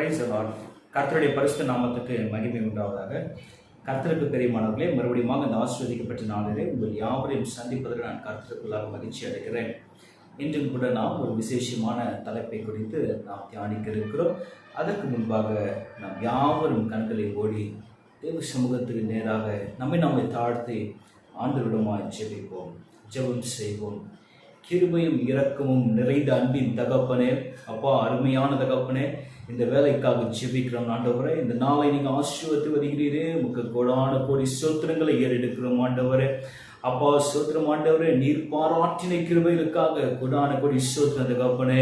Praise the Lord. கர்த்தருடைய பரிசுத்த நாமத்துக்கு மகிமை உண்டாவதாக. கர்த்தருக்கு பிரியமானவர்களே, மறுபடியும் இந்த ஆசீர்வதிக்கப்பட்ட நாளிலே உங்கள் யாவரையும் சந்திப்பதற்கு நான் கர்த்தருக்குள்ளாக மகிழ்ச்சி அடைகிறேன். இன்றும் கூட நாம் ஒரு விசேஷமான தலைப்பை குறித்து நாம் தியானிக்க இருக்கிறோம். அதற்கு முன்பாக நாம் யாவரும் கண்களை ஓடி தேவ சமூகத்துக்கு நேராக நம்மை தாழ்த்தி ஆண்டவரிடமாய் ஜெபிப்போம். ஜெபம் செய்வோம். கிருபையும் இரக்கமும் நிறைந்த அன்பின் தகப்பனே, அப்பா, அருமையான தகப்பனே, இந்த வேலைக்காக ஜெபிக்கிறோம் ஆண்டவரே. இந்த நாளை நீங்கள் ஆசீர்வதித்து வருகிறீரே, உங்களுக்கு கோடான கோடி ஸ்தோத்திரங்களை ஏறெடுக்கிறோம் ஆண்டவரே. அப்பா, ஸ்தோத்திரம் ஆண்டவரே, நீர் பாராட்டின கிருபைகளுக்காக கோடான கோடி ஸ்தோத்திரம் தகப்பனே.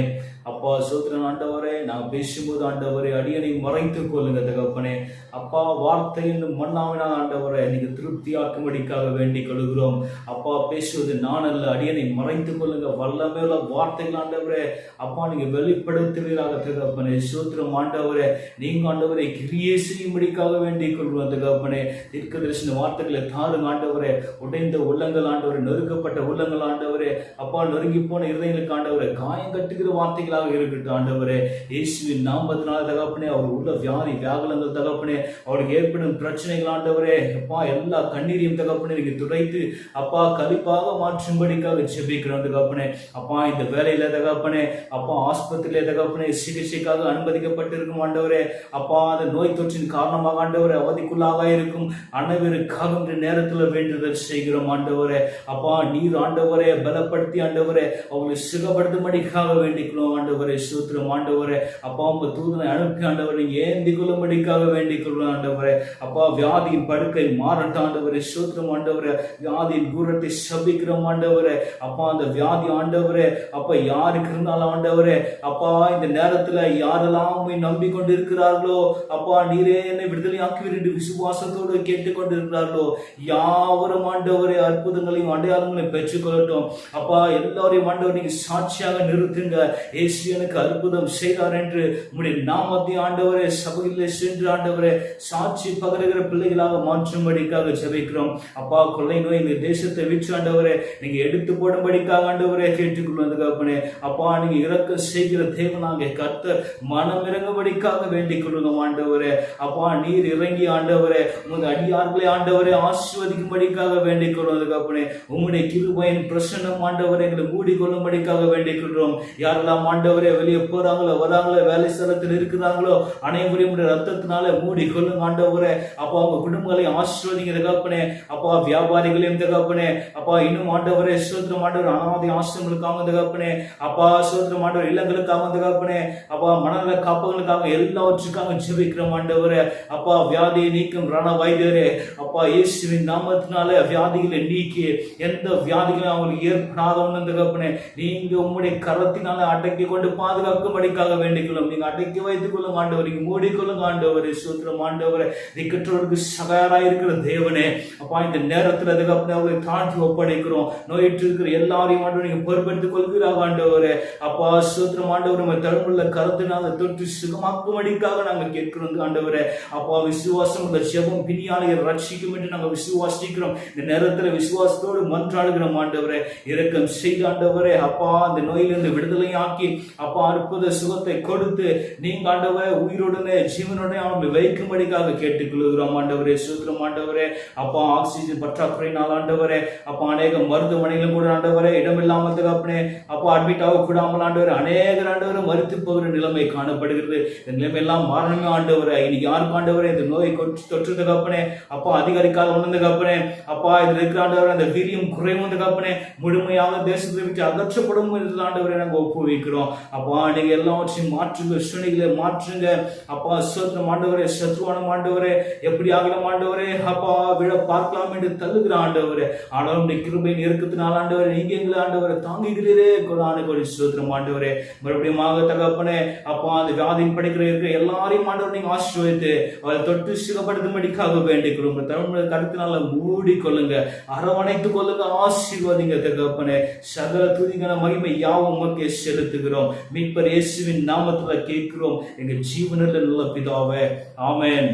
அப்பா, ஸ்தோத்திரம் ஆண்டவரே, நான் பேசும்போது ஆண்டவரே அடியனை மறைத்துக் கொள்ளுங்க தகப்பனே. அப்பா, வார்த்தை என்னும் மன்னாவினால் ஆண்டவரை நீங்க திருப்தியாக்கும்படிக்காக வேண்டிக் கொள்கிறோம். அப்பா, பேசுவது நான் அல்ல, அடியனை மறைத்துக் கொள்ளுங்க. வல்லமையுள்ள வார்த்தைகள் ஆண்டவரே அப்பா நீங்க வெளிப்படுத்துவீராக தகப்பனே. ஸ்தோத்திரம் ஆண்டவரே, நீங்க ஆண்டவரை கிரியை செய்யும்படிக்காக வேண்டிக் கொள்வோம் தகப்பனே. தீர்க்க தரிசன வார்த்தைகளை தாருங்க ஆண்டவரே. உடைந்த உள்ளங்கள் ஆண்டவரே, நொறுக்கப்பட்ட உள்ளங்கள் ஆண்டவரே, அப்பா நொறுங்கி போன இருதயங்களுக்கு ஆண்டவரே காயம் கட்டுகிற வார்த்தைகளாக இருக்கட்டும் ஆண்டவரே. இயேசுவின் நாமத்தினால தகப்பனே, அவர் உள்ள வியாதி வியாகுலங்கள் தகப்பனே, அவருக்கு ஏற்படும் பிரச்சனைகள் ஆண்டவரே அப்பா எல்லா கண்ணீரையும் தகப்பனே நீங்க துடைத்து அப்பா கலிப்பாக மாற்றும்படிக்காக ஜெபிக்கிறோம் தகப்பனே. அப்பா, இந்த வேலையில தகப்பனே, அப்பா ஆஸ்பத்திரியில தகப்பனே சிகிச்சைக்காக அனுமதிக்கப்பட்டிருக்கும் ஆண்டவரே. அப்பா, அந்த நோய் தொற்றின் காரணமாக ஆண்டவரே அவதிக்குள்ளாக இருக்கும் அனைவருக்காக இந்த நேரத்தில் வேண்டுதல் செய்கிறோம் ஆண்டவரே. அப்பா, நீர் ஆண்டவரே பலப்படுத்தி ஆண்டவரே அவங்களை சுகப்படுத்தும்படிக்காக வேண்டிக்கிறோம் ஆண்டவரே. சூத்திரம் ஆண்டவரே, அப்பா உங்க தூதனை அனுப்பி ஆண்டவரை ஏந்தி கொள்ளும்படிக்காக வேண்டிக் கொள்ளும் ஆண்டவரே. அப்பா, வியாதியின் படுக்கை மாறட்ட ஆண்டவரே. சூத்திரம் ஆண்டவரே, வியாதியின் தூரத்தை சபிக்கிறோம் ஆண்டவரே. அப்பா, அந்த வியாதி ஆண்டவரே அப்ப யாருக்கு இருந்தாலும் ஆண்டவரே அப்பா இந்த நேரத்துல யாரெல்லாம் நம்பிக்கொண்டு இருக்கிறார்களோ அப்பா நீரே என்னை விடுதலையாக்கி என்று விசுவாசத்தோடு கேட்டுக்கொண்டு இருக்கிறார்களோ யாவரும் ஆண்டவரே அற்புதங்களையும் அடையாளங்களையும் பெற்றுக்கொள்ளட்டும். அப்பா, எல்லாரையும் ஆண்டவர் நீங்க சாட்சியாக நிறுத்துங்க. இயேசு எனக்கு அற்புதம் செய்தார் என்று உம்முடைய நாமத்தை ஆண்டவரே சபையிலே சென்று ஆண்டவரே சாட்சி பகருகிற பிள்ளைகளாக மாற்றும்படிக்காக ஜெபிக்கிறோம். அப்பா, கொள்ளை நோய் இந்த தேசத்தை விற்று ஆண்டவரே நீங்க எடுத்து போடும்படிக்காக ஆண்டவரே கேட்டுக்கொள்வது தகப்பனே. அப்பா, நீங்க இறக்க செய்கிற தேவனாக கர்த்தர் மனம் இறங்கும்படிக்காக வேண்டிக் கொள்ளுங்க ஆண்டவரே. அப்பா, நீர் இறங்கி ஆண்டவரே உமது அடியார்களை ஆண்டவரே ஆசீர்வதிக்கும்படிக்காக வேண்டிக் கொள்வது தகப்பனே. உம்முடைய கிருபையின் பிரசன்னம் ஆண்டவரை எங்களை மூடிக்கொள்ளும்படிக்காக வேண்டிக் கொள்றோம். யாரெல்லாம் ஆண்டவரே வெளியே போறாங்களோ வராங்களோ வேலை ஸ்தலத்தில் இருக்கிறாங்களோ அனைவரையும் ரத்தத்தினால மூடி கொள்ளுங்க ஆண்டவரே. அப்பா, உங்க குடும்பங்களை ஆசீர்வதிங்க தகப்பனே. அப்பா, வியாபாரிகளையும் தகப்பனே. அப்பா, இன்னும் ஆண்டவரே ஸ்தோத்திரம் ஆண்டவர் அனாதை ஆசிரமங்களுக்காக தகப்பனே. அப்பா, ஸ்தோத்திரம் ஆண்டவர் இல்லங்களுக்காக தகப்பனே. அப்பா, மனநல காப்பங்களுக்காக எல்லாவற்றுக்காக ஜெபிக்கிறோம் ஆண்டவரே. அப்பா, வியாதியை நீக்கும் ரண வைத்தியரே, அப்பா இயேசுவின் நாமத்தினால வியாதிகளை நீக்கி எந்த வியாதிகளும் அவங்களுக்கு ஏற்படாதவன்னு தகப்பனே நீங்க உம்முடைய கரத்தினால அடக்கி கொண்டு பாதுகாக்கும்படிக்காக வேண்டிக்கொள்ளும். நீங்க அடக்கி வைத்துக் கொள்ளும் ஆண்டவர், நீங்க மூடிக்கொள்ளுங்க ஆண்டவரே. சூத்திரம் ஆண்டவரே, திக்கற்றோருக்கு சகாயராக இருக்கிற தேவனே. அப்பா, இந்த நேரத்தில் தகப்பனே அவங்களை தாண்டி ஒப்படைக்கிறோம். நோயிற்று இருக்கிற எல்லாரையும் ஆண்டவர் நீங்க பொறுப்பெடுத்துக் கொள்கிறாங்க ஆண்டவரே. அப்பா, சூத்திரம் ஆண்டவர் தழும்புள்ள கருத்தினால தொற்று சுகமாக்கும்படிக்காக நாங்கள் கேட்கிறோம் ஆண்டவரே. அப்பா, விசுவாசம் உள்ள ஜெபம் பிணியாளியை ரட்சிக்கும் என்று நாங்கள் விசுவாசிக்கிறோம். இந்த நேரத்தில் விசுவாசத்தோடு மன்றாடுகிறோம் ஆண்டவரே. இரக்கம் செய்து ஆண்டவரே அப்பா அந்த நோயிலிருந்து விடுதலையாக்கி அப்பா அற்புத சுகத்தை கொடுத்து நீங்க ஆண்டவரே உயிரோடனே ஜீவனுடனே அவனை வைக்கும்படிக்காக கேட்டுக்கொள்கிறோம் ஆண்டவரே. சூத்திரம் ஆண்டவரே. அப்பா, ஆக்சிஜன் பற்றாக்குறையினால் ஆண்டவரே அப்பா அநேக மருத்துவமனைகளும் கூட ஆண்டவரே இடமில்லாமல் தகப்பனே அப்பா அட்மிட் ஆக கூடாமல் ஆண்டவரே அநேகர் ஆண்டவரை மறுத்து போகிற நிலைமை காணப்படுகிறது. இந்த நிலைமை எல்லாம் மாறணுமே ஆண்டவரே. இன்னைக்கு யாருக்கு ஆண்டவரே இந்த நோய் தொற்று தகப்பனே அப்பா அதிகரிக்காத ஒன்று தகப்பனே. அப்பா, இதில் இருக்கிற ஆண்டவரே அந்த வீரியம் குறைவும் தகப்பனே முழுமையாக தேசத்தை விட்டு அகற்றப்படும் ஆண்டவரை நாங்கள் ஒப்புவிக்கிறோம். அப்பா, நீங்க எல்லாவற்றையும் மாற்றுங்க, சூழ்நிலைகளை மாற்றுங்க. அப்பா, சோத்திரம் ஆண்டவரே, சத்ருவான ஆண்டவரே எப்படி ஆகலாம் ஆண்டவரே அப்பா விழ பார்க்கலாம் என்று தள்ளுகிற ஆண்டவரே. ஆனாலும் கிருபையின் இறக்கத்தினால் ஆண்டவரே நீங்க எங்களை ஆண்டவரை தாங்குகிறீரே. கொடான கொடி சோத்திரம் ஆண்டவரே. மறுபடியும் தகப்பனே அப்பா அந்த வியாதியின் படிக்கிற இருக்கிற எல்லாரையும் ஆண்டவர் நீங்க ஆசீர்வதித்து அவரை தொட்டு சுகப்படுத்தும்படிக்காக வேண்டிக்கிறோம். தமிழ் கருத்தினால மூடி கொள்ளுங்க, அரவணைத்துக் கொள்ளுங்க, ஆசீர்வதிங்க தகப்பனே. சகல துதிகன மகிமை யாவும் உமக்கே செலுத்துகிறோம். மீட்பர் இயேசுவின் நாமத்துல கேட்கிறோம் எங்க ஜீவனில் நல்ல பிதாவே, ஆமென்.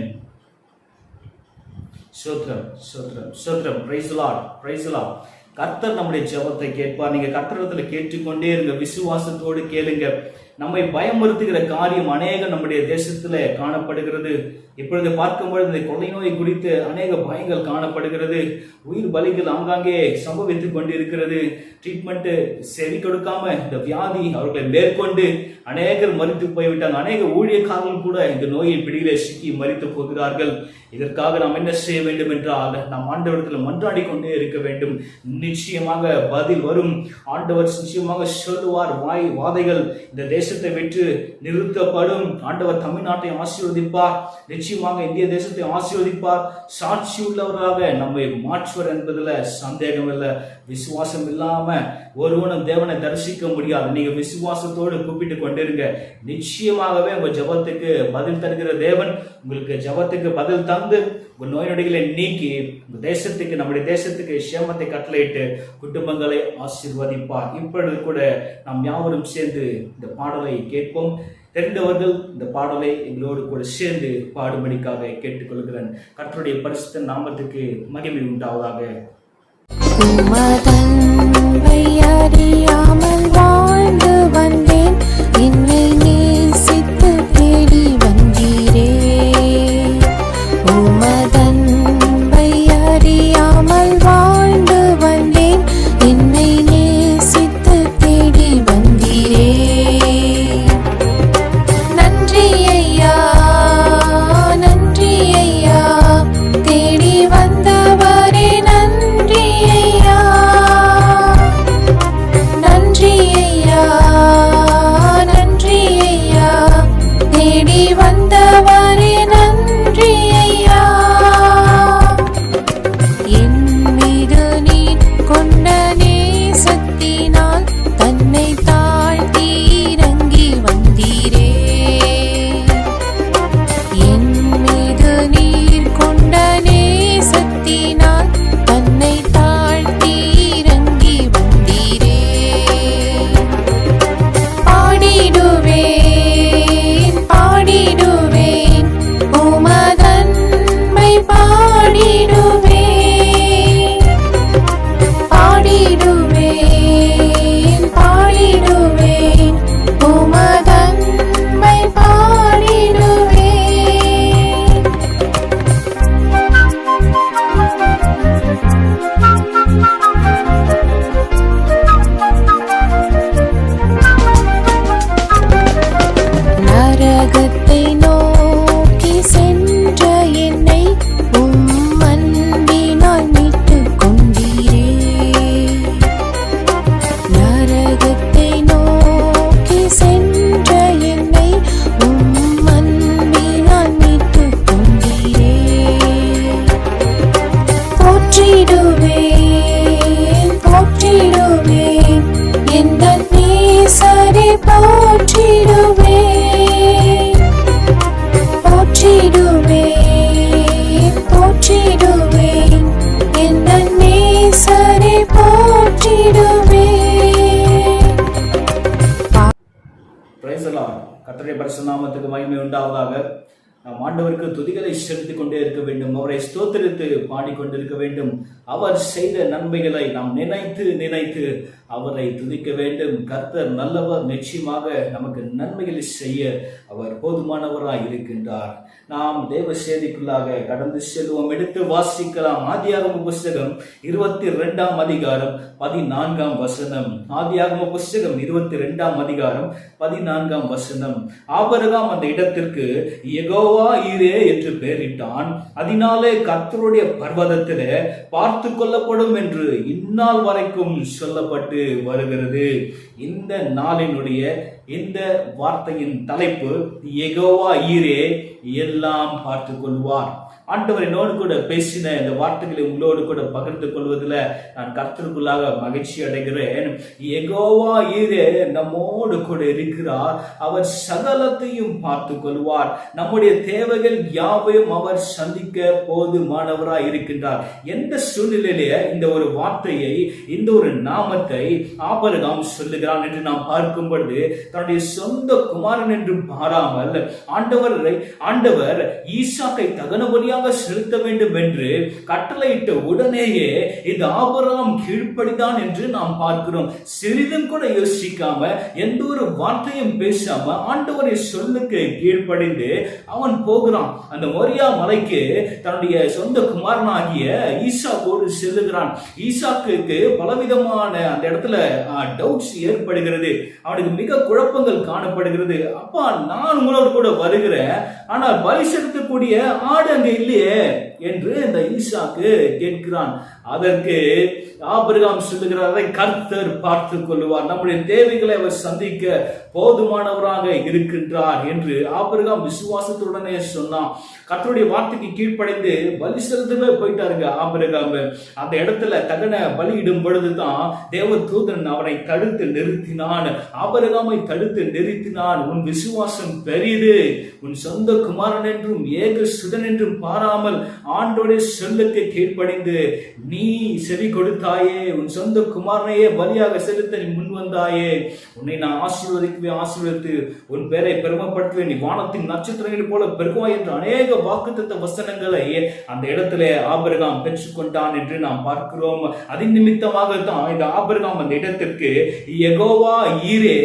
ஸ்தோத்திரம் ஸ்தோத்திரம் ஸ்தோத்திரம். Praise the Lord, praise the Lord. கர்த்தர் நம்முடைய ஜெபத்தை கேட்பார். நீங்க கர்த்தரிடத்துல கேட்டுக்கொண்டே இருங்க, விசுவாசத்தோடு கேளுங்க. நம்மை பயமுறுத்துகிற காரியம் அநேக நம்முடைய தேசத்துல காணப்படுகிறது. இப்பொழுது பார்க்கும்போது இந்த கொள்ளை நோய் குறித்து அநேக பயங்கள் காணப்படுகிறது. உயிர் பலிகள் ஆங்காங்கே சம்பவித்துக் கொண்டிருக்கிறது. ட்ரீட்மெண்ட் செவி கொடுக்காம இந்த வியாதி அவர்களை மேற்கொண்டு அநேகர் மரித்து போய்விட்டாங்க. அநேக ஊழியக்காரர்கள் கூட இந்த நோயின் பிடியிலே சிக்கி மரித்து போகிறார்கள். இதற்காக நாம் என்ன செய்ய வேண்டும் என்றால், நாம் ஆண்டவரிடத்தில் மன்றாடி கொண்டே இருக்க வேண்டும். நிச்சயமாக பதில் வரும். ஆண்டவர் நிச்சயமாக சொல்லுவார். வாதைகள் இந்த தேசத்தை விட்டு நிறுத்தப்படும். ஆண்டவர் தமிழ்நாட்டை ஆசீர்வதிப்பார். நிச்சயமாக இந்திய தேசத்தை ஆசீர்வதிப்பார். சாட்சி உள்ளவராக நம்மை மாற்றுவர் என்பதுல சந்தேகம் இல்லை. விசுவாசம் இல்லாம ஒருவனும் தேவனை தரிசிக்க முடியாது. நீங்க விசுவாசத்தோடு கூப்பிட்டு கொண்டிருங்க. நிச்சயமாகவே உங்க ஜெபத்துக்கு பதில் தருகிற தேவன் உங்களுக்கு ஜெபத்துக்கு பதில் தந்து உங்க நோய் நொடிகளை நீக்கி உங்க தேசத்துக்கு, நம்முடைய தேசத்துக்கு சேமத்தை கட்டளையிட்டு குடும்பங்களை ஆசீர்வதிப்பார். இப்பொழுது கூட நாம் யாவரும் சேர்ந்து இந்த பாடலை கேட்போம். தெரிந்தவர்கள் இந்த பாடலை எங்களோடு கூட சேர்ந்து பாடும்படிக்காக கேட்டுக்கொள்கிறேன். கர்த்தருடைய பரிசுத்த நாமத்துக்கு மகிமை உண்டாவதாக. அறியாமல் வாழ்ந்து வந்தேன், என்னை நேசித்து தேடி வந்தீரே. உமதன்பை அறியாமல் வாழ்ந்து வந்தேன், என்னை நேசித்து தேடி வந்தீரே. நன்றி ஐயா, நன்றி ஐயா, தேடி வந்தவரே நன்றி ஐயா. நன்றி ஐயா, நன்றி ஐயா, தேடி வந்தவரே நன்றி ஐயா. என் மீது நீர் கொண்ட நேசத்தினால் தன்னை தாழ்த்தி இறங்கி வந்தீரே. என் மீது நீர் கொண்ட நேசத்தினால் தன்னை தாழ்த்தி இறங்கி வந்தீரே. பாடிடுவேன், பாடிடுவேன், உமதன்மை பாடிடுவேன். பாடிடுவேன், பாடிடுவேன், உமதன்மை பாடிடுவேன். நரகத்தை நோக்கி சென்ற என்னை உம் அன்பினால் மீட்டுக் கொண்டீரே. நரகத்தை நோக்கி சென்ற என்னை உம் அன்பினால் மீட்டுக் கொண்டீரே. போற்றிடுவேன், போற்றிடுவேன், எந்த நேசரை போற்றிடுவேன். போற்றிடுவேன், போற்றிடுவேன், எந்த நேசரை போற்றிடுவேன். Praise the Lord. கர்த்தருடைய பரிசுத்த நாமத்துக்கு மகிமை உண்டாவதாக. நாம் ஆண்டவருக்கு துதிகளை செலுத்திக் கொண்டே இருக்க வேண்டும். அவரை ஸ்தோத்திரித்து பாடிக்கொண்டிருக்க வேண்டும். அவர் செய்த நன்மைகளை நாம் நினைத்து நினைத்து அவரை துதிக்க வேண்டும். கர்த்தர் நல்லவர். நிச்சயமாக நமக்கு நன்மைகளை செய்ய அவர் போதுமானவராய் இருக்கின்றார். நாம் தேவ செய்திக்குள்ளாக கடந்து செல்வோம். எடுத்து வாசிக்கலாம். ஆதியாகம புஸ்தகம் 22ஆம் அதிகாரம் 14ஆம் வசனம். ஆதியாகம புஸ்தகம் 22ஆம் அதிகாரம் 14ஆம் வசனம். ஆபிரகாம் அந்த இடத்திற்கு யெகோவா ஈரே என்று பெயரிட்டான். அதனாலே கர்த்தருடைய பர்வதத்திலே பார்த்து கொள்ளப்படும் என்று இந்நாள் வரைக்கும் சொல்லப்பட்டு வருகிறது. இந்த நாளினுடைய இந்த வார்த்தையின் தலைப்பு யெகோவா ஈரே, எல்லாம் பார்த்து கொள்வார். ஆண்டவர் என்னோடு கூட பேசின இந்த வார்த்தைகளை உங்களோடு கூட பகிர்ந்து கொள்வதில் நான் கர்த்தருக்குள்ளாக மகிழ்ச்சி அடைகிறேன். யெகோவா ஈரே நம்மோடு கூட இருக்கிறார். அவர் சகலத்தையும் பார்த்து கொள்வார். நம்முடைய தேவைகள் யாவையும் அவர் சந்திக்க போதுமானவராய் இருக்கின்றார். எந்த சூழ்நிலையிலே இந்த ஒரு வார்த்தையை, இந்த ஒரு நாமத்தை ஆபிரகாம் சொல்லுகிறான் என்று நாம் பார்க்கும் பொழுது, தன்னுடைய சொந்த குமாரன் என்று பாராமல் ஆண்டவர் ஈசாக்கை தகன பலியாக பலியாக செலுத்த வேண்டும் என்று கட்டளையிட்ட உடனேயே இந்த ஆபிரகாம் கீழ்ப்படிதான் என்று நாம் பார்க்கிறோம். சிறிதும் கூட யோசிக்காம, எந்த ஒரு வார்த்தையும் பேசாம ஆண்டவரை சொல்லுக்கு கீழ்ப்படிந்து அவன் போகிறான். அந்த மோரியா மலைக்கு தன்னுடைய சொந்த குமாரனாகிய ஈசாக்கோடு செல்லுகிறான். ஈசாக்கு பலவிதமான அந்த இடத்துல டவுட்ஸ் ஏற்படுகிறது. அவனுக்கு மிக குழப்பங்கள் காணப்படுகிறது. அப்பா, நான் உங்களோடு கூட வருகிறேன், ஆனால் பலி செலுத்தக்கூடிய ஆடு அங்க இல்லையே என்று இந்த ஈசாக்கு கேட்கிறான். அதற்கு ஆபிரகாம் சொல்லுகிறாரை கர்த்தர் பார்த்து கொள்வார், நம்முடைய தேவைகளை அவர் சந்திக்க போதுமானவராக இருக்கின்றார் என்று ஆபிரகாம் விசுவாசத்துடனே சொன்னான். கர்த்தருடைய வார்த்தைக்கு கீழ்ப்படைந்து பலி செலுத்தவே போயிட்டாருங்க ஆபிரகாம். அந்த இடத்துல தகன பலியிடும் பொழுதுதான் தேவ தூதன் அவனை தடுத்து நிறுத்தினான். ஆபிரகாமை தடுத்து நிறுத்தினான். உன் விசுவாசம் பெரியது, உன் சொந்த குமாரன் என்றும் ஏக சுதன் என்றும் பாராமல் ஆண்டோடைய சொல்லுக்கு கீழ்ப்படிந்து நீ செவி கொடுத்தாயே, உன் சொந்த குமாரனையே பலியாக செலுத்த நீ முன் வந்தாயே, உன்னை நான் ஆசீர்வதித்து உன் பேரை பெருமைப்படுத்துவேன், நீ வானத்தின் நட்சத்திரங்கள் போல பெருகுவாய் என்று அநேக வாக்குத்தத்த வசனங்களை அந்த இடத்துல ஆபிரகாம் பெற்றுக்கொண்டான் என்று நாம் பார்க்கிறோம். அதன் நிமித்தமாகத்தான் இந்த ஆபிரகாம் அந்த இடத்திற்கு யெகோவா ஈரே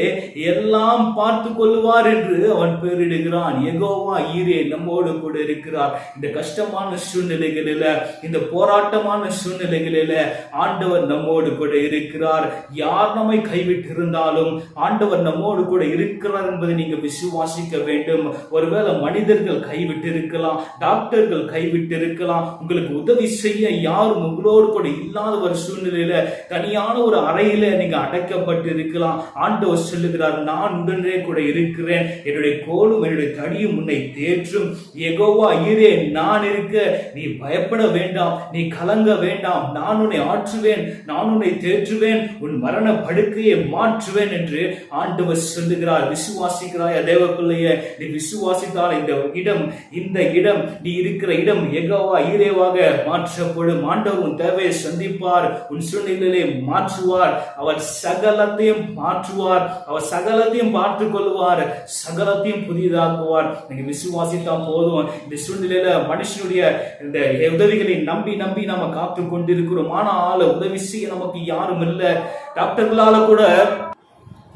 எல்லாம் பார்த்து கொள்வார் என்று அவன் பெயரிடுகிறான். யெகோவா ஈரே நம்மோடு கூட இருக்கிறார். இந்த கஷ்டமான சூழ்நிலைகளில, இந்த போராட்டமான சூழ்நிலைகளில ஆண்டவர் நம்மோடு கூட இருக்கிறார். யார் நம்மை கைவிட்டு இருந்தாலும் ஆண்டவர் நம்மோடு கூட இருக்கிறார் என்பதை நீங்க விசுவாசிக்க வேண்டும். ஒருவேளை மனிதர்கள் கைவிட்டு இருக்கலாம், டாக்டர்கள் கைவிட்டு இருக்கலாம், உங்களுக்கு உதவி செய்ய யாரும் உங்களோடு கூட இல்லாத ஒரு சூழ்நிலையில தனியான ஒரு அறையில நீங்க அடைக்கப்பட்டு இருக்கலாம். ஆண்டவர் சொல்லுகிறார், நான் உடனே கூட இருக்கிறேன், என்னுடைய கோலும் என்னுடைய தடியும் உன்னை தேற்றும். யெகோவா ஈரே நான் இருக்க நீ பயப்பட வேண்டாம், நீ கலங்க வேண்டாம், நான் உன்னை ஆற்றுவேன், நான் உன்னை தேற்றுவேன், உன் மரண படுக்கையை மாற்றுவேன் என்று ஆண்டவர் சொல்லுகிறார். விசுவாசிக்கிறாய் தேவ பிள்ளையே? நீ விசுவாசித்தால் இந்த இடம் நீ இருக்கிற இடம் யெகோவா ஈரேவாக மாற்றப்படும். ஆண்டவர் உன் தேவையை சந்திப்பார், உன் சூழ்நிலையை மாற்றுவார், அவர் சகலத்தையும் மாற்றுவார், அவர் சகலத்தையும் பார்த்துக் கொள்வார், சகலத்தையும் புதிதாக்குவார். நீங்க விசுவாசித்தா போதும். இந்த சூழ்நிலையில மனுஷனுடைய இந்த உதவிகளை நம்பி நாம காத்து கொண்டிருக்கிறோம். ஆனால் உதவி செய்ய நமக்கு யாரும் இல்லை. டாக்டர்களால கூட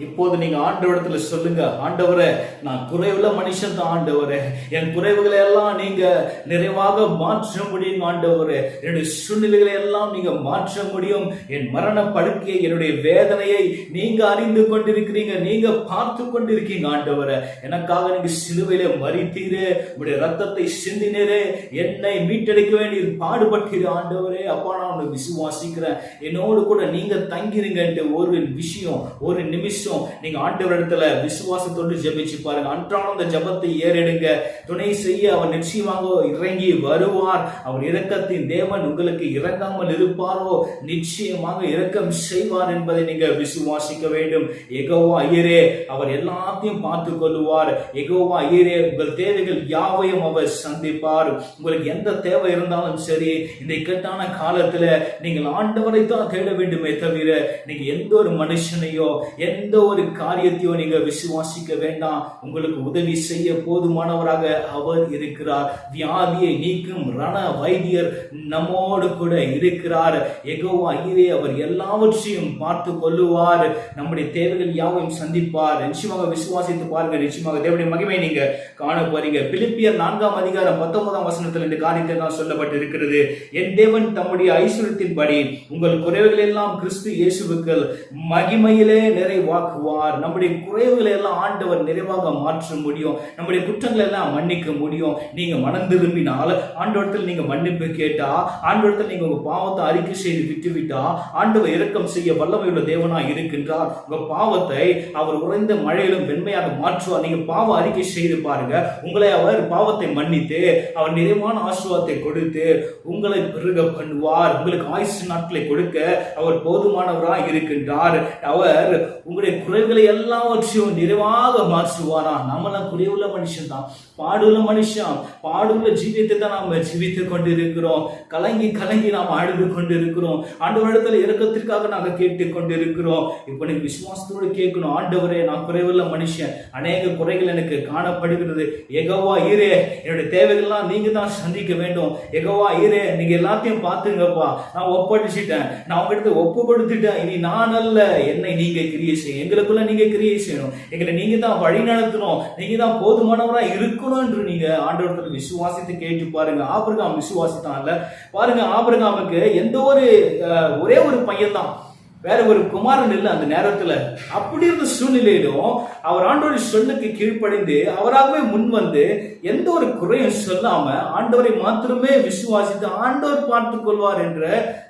இப்போது நீங்க ஆண்டவரிடத்துல சொல்லுங்க, ஆண்டவரே நான் குறைவுள்ள மனுஷன் தான் ஆண்டவரே, என் குறைவுகளை எல்லாம் நீங்க நிறைவாக மாற்ற முடியும் ஆண்டவரே, என்னுடைய சூழ்நிலைகளை எல்லாம் நீங்க மாற்ற முடியும், என் மரண படுக்கையை என்னுடைய வேதனையை நீங்க அறிந்து கொண்டிருக்கிறீங்க, நீங்க பார்த்து கொண்டிருக்கீங்க ஆண்டவரே. எனக்காக நீங்க சிலுவையில மரித்தீரே, உங்களுடைய ரத்தத்தை சிந்தினீரே, என்னை மீட்டெடுக்க வேண்டிய பாடுபட்டீர் ஆண்டவரே. அப்பா, நான் உன்னை விசுவாசிக்கிறேன், என்னோடு கூட நீங்க தங்கிருங்கன்ட்டு ஒரு விஷயம், ஒரு நிமிஷம் நீங்க ஆண்டவரிடத்துல விசுவாசத்தோடு ஜெபிச்சு பாருங்க. அன்றாடம் அந்த ஜெபத்தை ஏறெடுங்க. துணை செய்ய அவர் நிச்சயமாக இறங்கி வருவார். அவர் இரக்கத்தின் தேவன். உங்களுக்கு இறங்காமல் இருப்பாரோ? நிச்சயமாக இரக்கம் செய்வார் என்பதை நீங்க விசுவாசிக்க வேண்டும். யெகோவா ஈரே அவர் எல்லாத்தையும் பார்த்து கொள்வார். யெகோவா ஈரே உங்கள் தேவைகள் யாவையும் அவர் சந்திப்பார். உங்களுக்கு எந்த தேவை இருந்தாலும் சரி, இந்த இக்கட்டான காலத்துல நீங்கள் ஆண்டவரை தான் தேட வேண்டுமே தவிர நீங்க எந்த ஒரு மனுஷனையோ எந்த ஒரு காரியத்தையோ நீங்க விசுவாசிக்க வேண்டாம். உங்களுக்கு உதவி செய்ய போதுமானவராக அவர் இருக்கிறார். வியாதியை நீக்கும் ரண வைத்தியர் நம்மோடு கூட இருக்கிறார். யெகோவா ஈரே அவர் எல்லாவற்றையும் பார்த்து கொள்ளுவார். நம்முடைய தேவைகள் யாவையும் சந்திப்பார். நிச்சயமாக விசுவாசித்து பாருங்க, நிச்சயமாக தேவனுடைய மகிமை நீங்க காண போறீங்க. பிலிப்பியர் 4:19 இந்த காரியத்தை தான் சொல்லப்பட்டு இருக்கிறது. என் தேவன் தம்முடைய ஐஸ்வரியத்தின்படி உங்கள் குறைவுகள் எல்லாம் கிறிஸ்து இயேசுவுக்கு மகிமையிலே நிறைவாக்குவார். நம்முடைய குறைவுகளை எல்லாம் ஆண்டவர் நிறைவாக மாற்ற முடியும். நம்முடைய குற்றங்களை எல்லாம் மன்னிக்க முடியும். நீங்க மனம் திரும்பினால், ஆண்டவரத்தில் நீங்க மன்னிப்பு கேட்டா, ஆண்டவரத்தில் நீங்க உங்க பாவத்தை அறிக்கை செய்து விட்டுவிட்டா, ஆண்டவர் இரக்கம் செய்ய வல்லமையுள்ள தேவனாய் இருக்கின்றார். உங்க பாவத்தை அவர் உறைந்த மழையிலும் வெண்மையாக மாற்றுவார். நீங்க பாவ அறிக்கை செய்து பாருங்க, உங்களை அவர் பாவத்தை மன்னித்து அவர் நிறைவான ஆசீர்வாதத்தை கொடுத்து உங்களை பெருக பண்ணுவார். உங்களுக்கு ஆயுசு நாட்களை கொடுக்க அவர் போதுமானவராய் இருக்கின்றார். அவர் உங்களுடைய நம்முடைய குறைவுகளை எல்லாவற்றையும் நிறைவாக மாற்றுவாரா. நம்மளாம் குறைவுள்ள மனுஷன் தான், பாடுள்ள மனுஷன், பாடுள்ள ஜீவியத்தை தான் நாம் ஜீவித்துக் கொண்டு இருக்கிறோம். கலங்கி கலங்கி நாம் அழுது கொண்டு இருக்கிறோம். ஆண்டவரிடத்துல இரக்கத்திற்காக நாங்கள் கேட்டுக் கொண்டு இருக்கிறோம். இப்ப நீங்க விசுவாசத்தோடு கேட்கணும், ஆண்டவரே நான் குறைவுள்ள மனுஷன், அநேக குறைகள் எனக்கு காணப்படுகிறது. யெகோவா ஈரே, என்னுடைய தேவைகள்லாம் நீங்க தான் சந்திக்க வேண்டும். யெகோவா ஈரே, நீங்க எல்லாத்தையும் பார்த்துங்கப்பா, நான் ஒப்படைச்சிட்டேன், நான் உங்ககிட்ட ஒப்பு கொடுத்துட்டேன். இனி நான் அல்ல, என்னை நீங்க கிரியை செய்யும், எங்களுக்குள்ள நீங்க கிரியை செய்யணும், எங்களை நீங்க தான் வழி நடத்தணும், நீங்க தான் போதுமானவரா இருக்கணும் என்று நீங்க ஆண்டவரத்துல விசுவாசித்து கேட்டு பாருங்க. ஆபிரகாம் விசுவாசித்தான் இல்ல பாருங்க. ஆபிரகாமுக்கு எந்த ஒரே ஒரு பையன் தான், வேற ஒரு குமாரன் இல்லை அந்த நேரத்துல. அப்படி இருந்த சூழ்நிலையிலும் அவர் ஆண்டவருடைய சொல்லுக்கு கீழ்ப்படிந்து அவராகவே முன் வந்து எந்த ஒரு குறையும் சொல்லாம ஆண்டவரை மாத்திரமே விசுவாசித்து ஆண்டவர் பார்த்துக் கொள்வார் என்ற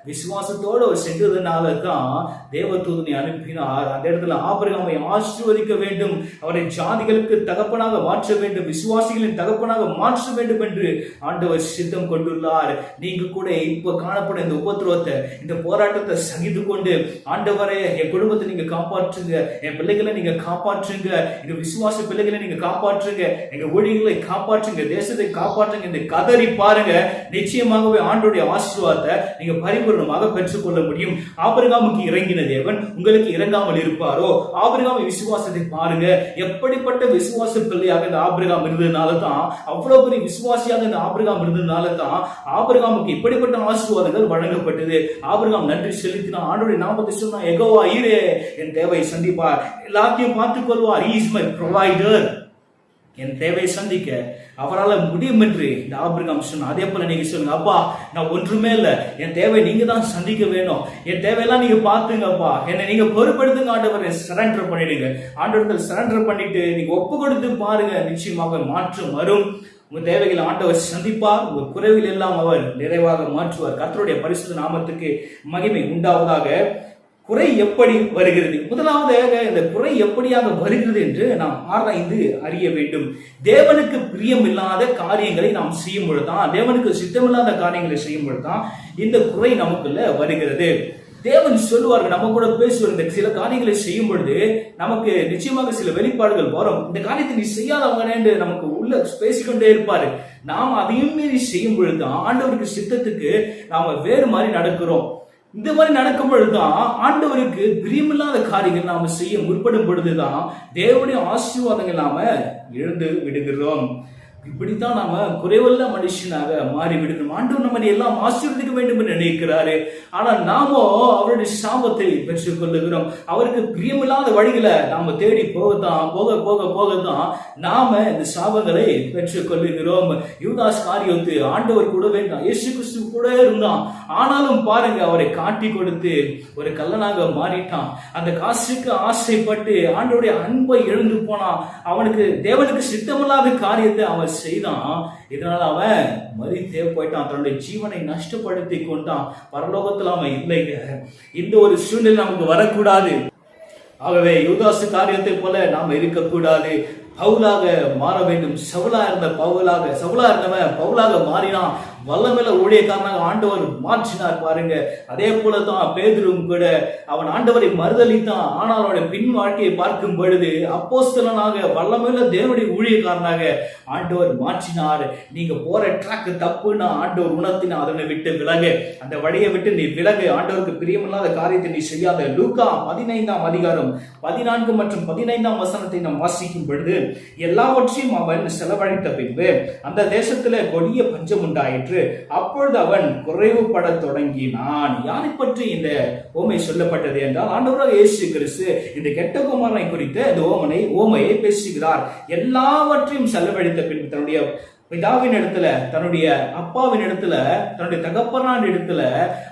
விசுவாசத்தோடு அவர் சென்றதுனால தான் தேவதூதனை அனுப்பினார். அந்த இடத்துல ஆபிரகாமை ஆசீர்வதிக்க வேண்டும், அவரை ஜாதிகளுக்கு தகப்பனாக மாற்ற வேண்டும், விசுவாசிகளின் தகப்பனாக மாற்ற வேண்டும் என்று ஆண்டவர் சித்தம் கொண்டுள்ளார். நீங்க கூட இப்ப காணப்படும் இந்த உபத்திரவத்தை, இந்த போராட்டத்தை சகித்து கொண்டு ஆண்டவரே என் குடும்பத்தை நீங்க காப்பாற்றுங்க, என் பிள்ளைகளை நீங்க காப்பாற்றுங்க, எங்க விசுவாச பிள்ளைகளை நீங்க காப்பாற்றுங்க, எங்க ஊழியர்களை காப்பாற்றுங்க, தேசத்தை காப்பாற்றுங்க என்று கதறி பாருங்க. நிச்சயமாகவே ஆண்டவருடைய ஆசீர்வாதத்தை நீங்க பரிபூர்ணமாக பெற்றுக்கொள்ள முடியும். ஆபிரகாமுக்கு இறங்கின தேவன் உங்களுக்கு இறங்காமல் இருப்பாரோ? ஆபிரகாம் விசுவாசத்தை பாருங்க, எப்படிப்பட்ட விசுவாச பிள்ளையாக இந்த ஆபிரகாம் இருந்ததுனால தான், அவ்வளவு பெரிய விசுவாசியாக இந்த ஆபிரகாம் இருந்ததுனால தான் ஆபிரகாமுக்கு இப்படிப்பட்ட ஆசீர்வாதங்கள் வழங்கப்பட்டது. ஆபிரகாம் நன்றி செலுத்தினா, ஆண்டவருடைய நாமத்தை சொன்னா, யெகோவா ஈரே என் தேவை சந்திப்பார், எல்லாத்தையும் பார்த்துக் கொள்வார், he is my provider, என் தேவை சந்திக்க அவரால் முடியும் என்று இந்த ஆபிரகாம் சொன்னார். அதே போல நீங்க சொல்லுங்க, அப்பா நான் ஒன்றுமே இல்லை, என் தேவை நீங்க தான் சந்திக்க வேணும், என் தேவையெல்லாம் நீங்க பார்த்துங்கப்பா, என்னை நீங்க பொறுப்படுத்துங்க ஆண்டவரை, சரண்டர் பண்ணிடுங்க. ஆண்டவர்கள் சரண்டர் பண்ணிட்டு நீங்க ஒப்பு கொடுத்து பாருங்க, நிச்சயமாக மாற்றம் வரும். உங்க தேவைகளை ஆண்டவர் சந்திப்பார், உங்க குறைவில் எல்லாம் அவர் நிறைவாக மாற்றுவார். கர்த்தருடைய பரிசுத்த நாமத்துக்கு மகிமை உண்டாவதாக. குறை எப்படி வருகிறது? முதலாவதாக இந்த குறை எப்படியாக வருகிறது என்று நாம் ஆராய்ந்து அறிய வேண்டும். தேவனுக்கு பிரியமில்லாத காரியங்களை நாம் செய்யும் பொழுதுதான், தேவனுக்கு சித்தமில்லாத காரியங்களை செய்யும் பொழுதுதான் இந்த குறை நமக்குள்ள வருகிறது. தேவன் சொல்லுவார்கள், நம்ம கூட பேசுவார், இந்த சில காரியங்களை செய்யும் பொழுது நமக்கு நிச்சயமாக சில வெளிப்பாடுகள் வரும். இந்த காரியத்தை நீ செய்யாதவங்க என்று நமக்கு உள்ள பேசிக்கொண்டே இருப்பாரு. நாம் அதையும் மீறி செய்யும் பொழுதுதான் ஆண்டவருக்கு சித்தத்துக்கு நாம வேறு மாதிரி நடக்கிறோம். இந்த மாதிரி நடக்கும் பொழுதுதான் ஆண்டவருக்கு பிரியமில்லாத காரியங்கள் நாம செய்ய முற்படும் பொழுதுதான் தேவனுடைய ஆசீர்வாதங்கள் நாம இழந்து விடுகிறோம். இப்படித்தான் நாம குறைவல்ல மனுஷனாக மாறி விடுகிறோம். ஆண்டவர் நம்ம எல்லாம் ஆசீர்வதிக்க வேண்டும் என்று நினைக்கிறாரு, ஆனால் நாமோ அவருடைய சாபத்தை பெற்றுக் கொள்ளுகிறோம். அவருக்கு பிரியமில்லாத வழிகளை நாம தேடி போகத்தான் நாம இந்த சாபங்களை பெற்றுக் கொள்ளுகிறோம். யூதாஸ் காரியத்து ஆண்டவர் கூட வேண்டாம், இயேசு கிறிஸ்து கூட இருந்தான், ஆனாலும் பாருங்க அவரை காட்டி கொடுத்து ஒரு கள்ளனாக மாறிட்டான். அந்த காசுக்கு ஆசைப்பட்டு ஆண்டவருடைய அன்பை இழந்து போனான். அவனுக்கு தேவனுக்கு சித்தமில்லாத காரியத்தை அவன் செய்தான். இதனால அவன் மரித்தே போயிட்டான், தன்னுடைய ஜீவனை நஷ்டப்படுத்தி கொண்டான். பரலோகத்தில் அவன் இல்லைங்க. இந்த ஒரு சூழ்நிலை நமக்கு வரக்கூடாது. ஆகவே யூதாசு காரியத்தை போல நாம் இருக்கக்கூடாது. பவுலாக மாற வேண்டும். சவுலா இருந்தவன் பவுலாக மாறினான். வல்லமையில ஊழியக்காரனாக ஆண்டவர் மாற்றினார் பாருங்க. அதே போலதான் பேதுரும் கூட அவன் ஆண்டவரை மறுதலித்தான். ஆனால் அவனுடைய பின் வாழ்க்கையை பார்க்கும் பொழுது அப்போஸ்தலனாக வல்லமையில தேவனுடைய ஊழியக்காரனாக ஆண்டவர் மாற்றினார். நீங்க போற ட்ராக் தப்புன்னு ஆண்டவர் உணர்த்தினா அதனை விட்டு விலகு, அந்த வழியை விட்டு நீ விலகு, ஆண்டவருக்கு பிரியமில்லாத காரியத்தை நீ செய்யாத. லூக்கா 15ஆம் அதிகாரம் 14 மற்றும் 15ஆம் வசனத்தை நாம் வாசிக்கும் பொழுது, எல்லாவற்றையும் அவன் செலவழித்த பின்பு அந்த தேசத்துல கொடிய பஞ்சம் உண்டாயிற்று. அப்பொழுது அவன் குறைவுபட தொடங்கினான். யாரை பற்றி இந்த ஓமை சொல்லப்பட்டது என்றால், ஆண்டவராக இயேசு கிறிஸ்து இந்த கெட்ட குமாரனை குறித்த இந்த ஓமையை பேசுகிறார். எல்லாவற்றையும் செலவழித்த பின்பு தன்னுடைய பிதாவின் இடத்துல, தன்னுடைய அப்பாவின் இடத்துல, தன்னுடைய தகப்பனான் இடத்துல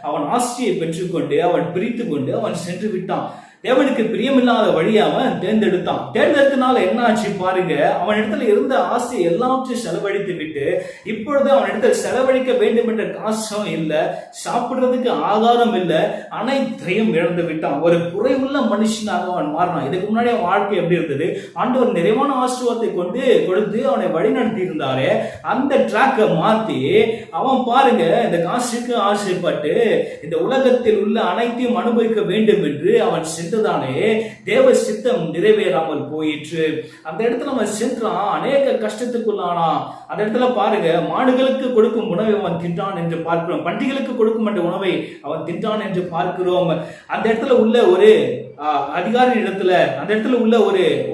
அவன் ஆசையை பெற்றுக்கொண்டு அவன் பிரித்து கொண்டு அவன் சென்று விட்டான். தேவனுக்கு பிரியமில்லாத வழியை அவன் தேர்ந்தெடுத்தனால என்ன ஆச்சு பாருங்க. அவன் இடத்துல இருந்த ஆசை எல்லாவற்றையும் செலவழித்து விட்டு இப்பொழுது அவன் இடத்துல செலவழிக்க வேண்டும் என்ற காசும் இல்லை, சாப்பிடுறதுக்கு ஆதாரம் இல்லை, அனைத்தையும் இழந்து விட்டான். ஒரு குறைவுள்ள மனுஷனாக அவன் மாறினான். இதுக்கு முன்னாடி அவன் வாழ்க்கை எப்படி இருந்தது? ஆண்டவர் நிறைவான ஆசீர்வாதத்தை கொடுத்து அவனை வழி நடத்தி இருந்தாரே, அந்த ட்ராக்கை மாத்தி அவன் பாருங்க இந்த காசுக்கு ஆசைப்பட்டு இந்த உலகத்தில் உள்ள அனைத்தையும் அனுபவிக்க வேண்டும் என்று அவன் சென்றதாலே தேவ சித்தம் நிறைவேறாமல் போயிற்று. அந்த இடத்துல அவன் சென்றான், அநேக கஷ்டத்துக்குள்ளானா. அந்த இடத்துல பாருங்க, மாடுகளுக்கு கொடுக்கும் உணவை அவன் தின்றான் என்று பார்க்கிறோம், பன்றிகளுக்கு கொடுக்கும் அந்த உணவை அவன் தின்றான் என்று பார்க்கிறோம். அந்த இடத்துல உள்ள ஒரு அதிகாரி இடத்துல, அந்த இடத்துல உள்ள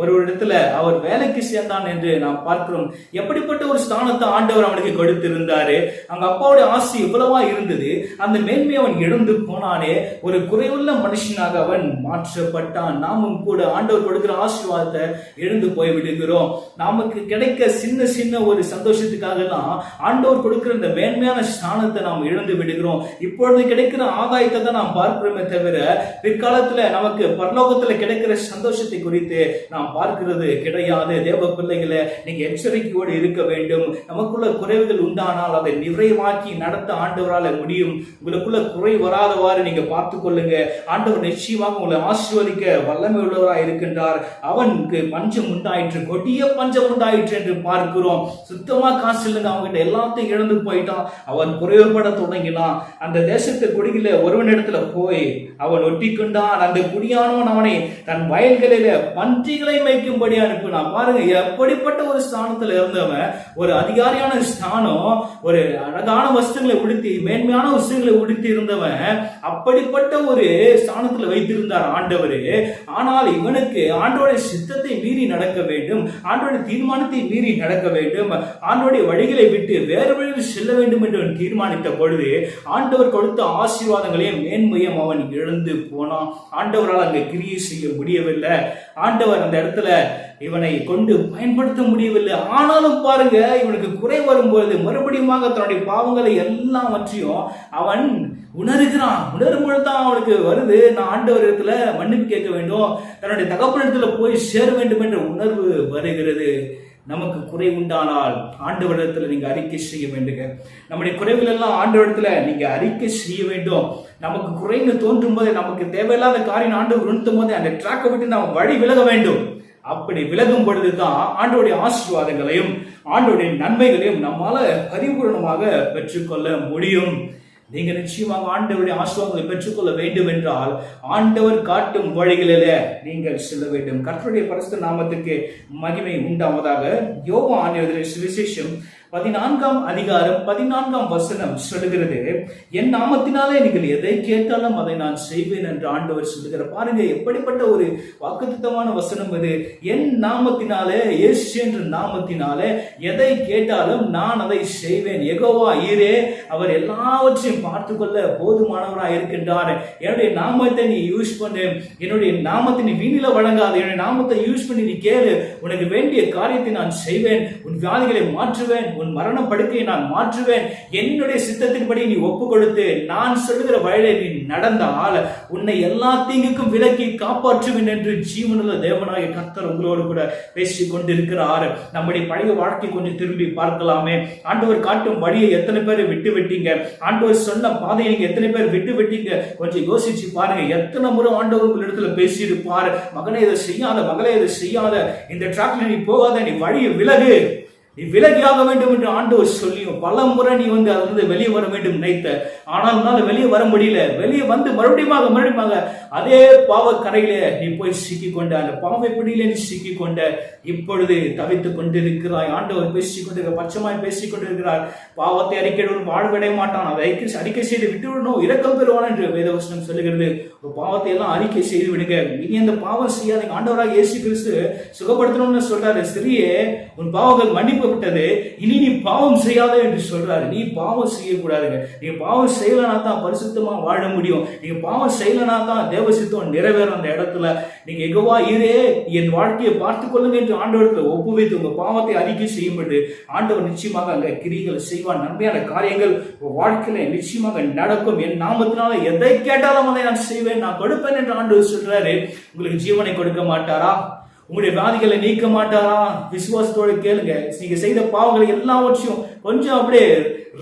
ஒரு இடத்துல அவர் வேலைக்கு சேர்ந்தான் என்று நாம் பார்க்கிறோம். எப்படிப்பட்ட ஒரு ஸ்தானத்தை ஆண்டவர் அவனுக்கு கொடுத்திருந்தாரு. அங்க அப்பாவுடைய ஆசை எவ்வளவா இருந்தது, அந்த மேன்மை அவன் எழுந்து போனானே, ஒரு குறைவுள்ள மனுஷனாக அவன் மாற்றப்பட்டான். நாமும் கூட ஆண்டவர் கொடுக்கிற ஆசீர்வாதத்தை எழுந்து போய் விடுகிறோம். நமக்கு கிடைக்க சின்ன சின்ன ஒரு சந்தோஷத்துக்காக தான் ஆண்டவர் கொடுக்கிற இந்த மேன்மையான ஸ்தானத்தை நாம் இழந்து விடுகிறோம். இப்பொழுது கிடைக்கிற ஆதாயத்தை தான் நாம் பார்க்கிறோமே தவிர பிற்காலத்துல நமக்கு பரலோகத்துல கிடைக்கிற சந்தோஷத்தை குறித்து நாம் பார்க்கிறது கிடையாது. தேவ பிள்ளைகளை நீங்க எச்சரிக்கையோடு இருக்க வேண்டும். நமக்குள்ள குறைவுகள் உண்டானால் அதை நிறைவாக்கி நடத்த ஆண்டவரால முடியும். உங்களுக்குள்ள குறை வராதவாறு நீங்க பார்த்துக் கொள்ளுங்க. ஆண்டவர் நிச்சயமாக உங்களை ஆசீர்வதிக்க வல்லமை உள்ளவராய் இருக்கின்றார். அவனுக்கு பஞ்சம் உண்டாயிற்று, கொடிய பஞ்சம் உண்டாயிற்று என்று பார்க்கிறோம். சுத்தமா காசு இல்லைங்க, அவன்கிட்ட எல்லாத்தையும் இழந்து போயிட்டான். அவன் குறைவுபட தொடங்கினான். அந்த தேசத்து குடியில ஒருவனிடத்துல போய் அவன் ஒட்டி கொண்டான். அந்த குடியானவன் அவனை தன் வயல்களில பன்றிகளை மேய்க்கும்படி அனுப்பினான். பாருங்க, எப்படிப்பட்ட ஒரு ஸ்தானத்துல இருந்தவன், ஒரு அதிகாரியான ஸ்தானம், ஒரு அழகான வஸ்துகளை உடுத்தி மேன்மையான வஸ்துகளை உடுத்தி இருந்தவன் அப்படிப்பட்ட ஒரு ஸ்தானத்துல வைத்திருந்தார் ஆண்டவர். ஆனால் இவனுக்கு ஆண்டவருடைய சித்தத்தை மீறி நடக்க வேண்டும், ஆண்டவருடைய தீர்மானத்தை மீறி நடக்க வேண்டும், ஆண்டவருடைய வழிகளை விட்டு வேறு வழியில் செல்ல வேண்டும் என்று தீர்மானித்த பொழுது ஆண்டவர் கொடுத்த ஆசீர்வாதங்களையும் மேன்மையும் அவன் இழந்து போனான். ஆண்டவரால் அங்க கிரியை செய்ய முடியவில்லை. ஆண்டவர் அந்த இடத்துல இவனை கொண்டு பயன்படுத்த முடியவில்லை. ஆனாலும் பாருங்க, இவனுக்கு குறை வரும்போது மறுபடியும் தன்னுடைய பாவங்களை எல்லாவற்றையும் அவன் உணர்கிறான். உணரும் பொழுதுதான் அவனுக்கு வருது, நான் ஆண்டவர் இடத்துல மன்னிப்பு கேட்க வேண்டும், தன்னுடைய தகப்பன் இடத்துல போய் சேர வேண்டும் என்ற உணர்வு வருகிறது. நமக்கு குறை உண்டானால் ஆண்டவரிடத்துல நீங்க அறிக்கை செய்ய வேண்டுங்க. நம்முடைய குறைவுகள் எல்லாம் ஆண்டவரிடத்துல நீங்க அறிக்கை செய்ய வேண்டும். நமக்கு குறைன்னு தோன்றும் போதே, நமக்கு தேவையில்லாத காரியம் ஆண்டவர் உணர்த்தும் போதே அந்த ட்ராக்கை விட்டு நாம் வழி விலக வேண்டும். அப்படி விலகும் பொழுதுதான் ஆண்டவருடைய ஆசீர்வாதங்களையும் ஆண்டவருடைய நன்மைகளையும் நம்மால பரிபூர்ணமாக பெற்றுக்கொள்ள முடியும். நீங்க நிச்சயமாக ஆண்டவருடைய ஆசீர்வாதங்களை பெற்றுக்கொள்ள வேண்டும் என்றால் ஆண்டவர் காட்டும் வழிகளிலே நீங்கள் செல்ல வேண்டும். கர்த்தருடைய பரிசுத்த நாமத்துக்கு மகிமை உண்டாவதாக. யோவான் எழுதின சுவிசேஷம் 14ஆம் அதிகாரம் 14ஆம் வசனம் சொல்லுகிறது, என் நாமத்தினாலே நீங்கள் எதை கேட்டாலும் அதை நான் செய்வேன் என்று ஆண்டவர் சொல்லுகிறார். பாருங்க, எப்படிப்பட்ட ஒரு வாக்குத்தத்தமான வசனம் இது. என் நாமத்தினாலே, இயேசு என்ற நாமத்தினாலே எதை கேட்டாலும் நான் அதை செய்வேன். யெகோவா ஈரே, அவர் எல்லாவற்றையும் பார்த்து கொள்ள போதுமானவராக இருக்கின்றார். என்னுடைய நாமத்தை நீ யூஸ் பண்ணு, என்னுடைய நாமத்தை நீ வீணில வழங்காது, என்னுடைய நாமத்தை யூஸ் பண்ணி நீ கேளு, உனக்கு வேண்டிய காரியத்தை நான் செய்வேன், உன் வியாதிகளை மாற்றுவேன், உன் மரண படுக்கையை நான் மாற்றுவேன். என்னுடைய சித்தத்தின்படி நீ ஒப்பு கொடுத்து நான் சொல்லுகிற வழியை நீ நடந்தால் உன்னை எல்லா தீங்குக்கும் விலக்கி காப்பாற்றுவேன் என்று ஜீவனுள்ள தேவனாகிய கர்த்தர் உங்களோடு கூட பேசிக் கொண்டிருக்கிறார். நம்முடைய பழைய வாழ்க்கை கொஞ்சம் திரும்பி பார்க்கலாமே. ஆண்டவர் காட்டும் வழியை எத்தனை பேர் விட்டு விட்டீங்க? ஆண்டவர் சொன்ன பாதையை நீங்க எத்தனை பேர் விட்டு விட்டீங்க? கொஞ்சம் யோசிச்சு பாருங்க. எத்தனை முறை ஆண்டவர் உங்களிடத்துல பேசியிருப்பார், மகனை இதை செய்யாத, மகளே இதை செய்யாத, இந்த டிராக்ல நீ போகாத, நீ வழியை விலகு, நீ விலகியாக வேண்டும் என்று ஆண்டவர் சொல்லியும் பல முறை நீ அதிலிருந்து வெளியே வர வேண்டும் நினைத்த, ஆனால் வெளியே வர முடியல. வெளியே வந்து மறுபடியும் அதே பாவ கரையில நீ போய் சிக்கிக்கொண்ட, அந்த பாவை பிடியில நீ சிக்கிக்கொண்ட, இப்பொழுது தவித்துக் கொண்டிருக்கிறாய். ஆண்டவர் பேசிக் கொண்டிருக்கிறார், பட்சமாய் பேசிக் கொண்டிருக்கிறார். பாவத்தை அறிக்கையிடவும் வாழ்விட மாட்டான், அதை அறிக்கை செய்து விட்டுவிடணும், இரக்கம் பெறுவான் என்று வேதவசனம் சொல்லுகிறது. பாவத்தை எல்லாம் அறிக்கை செய்து விடுங்க, இனி அந்த பாவம் செய்யாதீங்க. ஆண்டவராக இயேசு கிறிஸ்து சுகப்படுத்தணும்னு சொல்றாரு. சிறியே, உன் பாவங்கள் மன்னிக்கப்பட்டது, இனி நீ பாவம் செய்யாத என்று சொல்றாரு. நீ பாவம் செய்யக்கூடாதுங்க. நீங்க பாவம் செய்யலனா தான் பரிசுத்தமா வாழ முடியும். நீங்க பாவம் செய்யலனா தான் தேவசித்தம் நிறைவேறும். அந்த இடத்துல நீங்க யெகோவா ஈரே, என் வாழ்க்கையை பார்த்துக் கொள்ளுங்க என்று ஆண்டவரத்துல ஒப்புவித்து உங்க பாவத்தை அறிக்கை செய்யும்போது ஆண்டவர் நிச்சயமாக அங்க கிரிகளை செய்வான். நன்மையான காரியங்கள் வாழ்க்கையில நிச்சயமாக நடக்கும். என் நாமத்தினால எதை கேட்டாலும் அதை நான் செய்வேன், நான் கொடுப்பேன் என்று ஆண்டவர் சொல்றாரு. உங்களுக்கு ஜீவனை கொடுக்க மாட்டாரா? உங்களுடைய வியாதிகளை நீக்க மாட்டாரா? விசுவாசத்தோடு கேளுங்க. நீங்க செய்த பாவங்களை எல்லாவற்றையும் கொஞ்சம் அப்படியே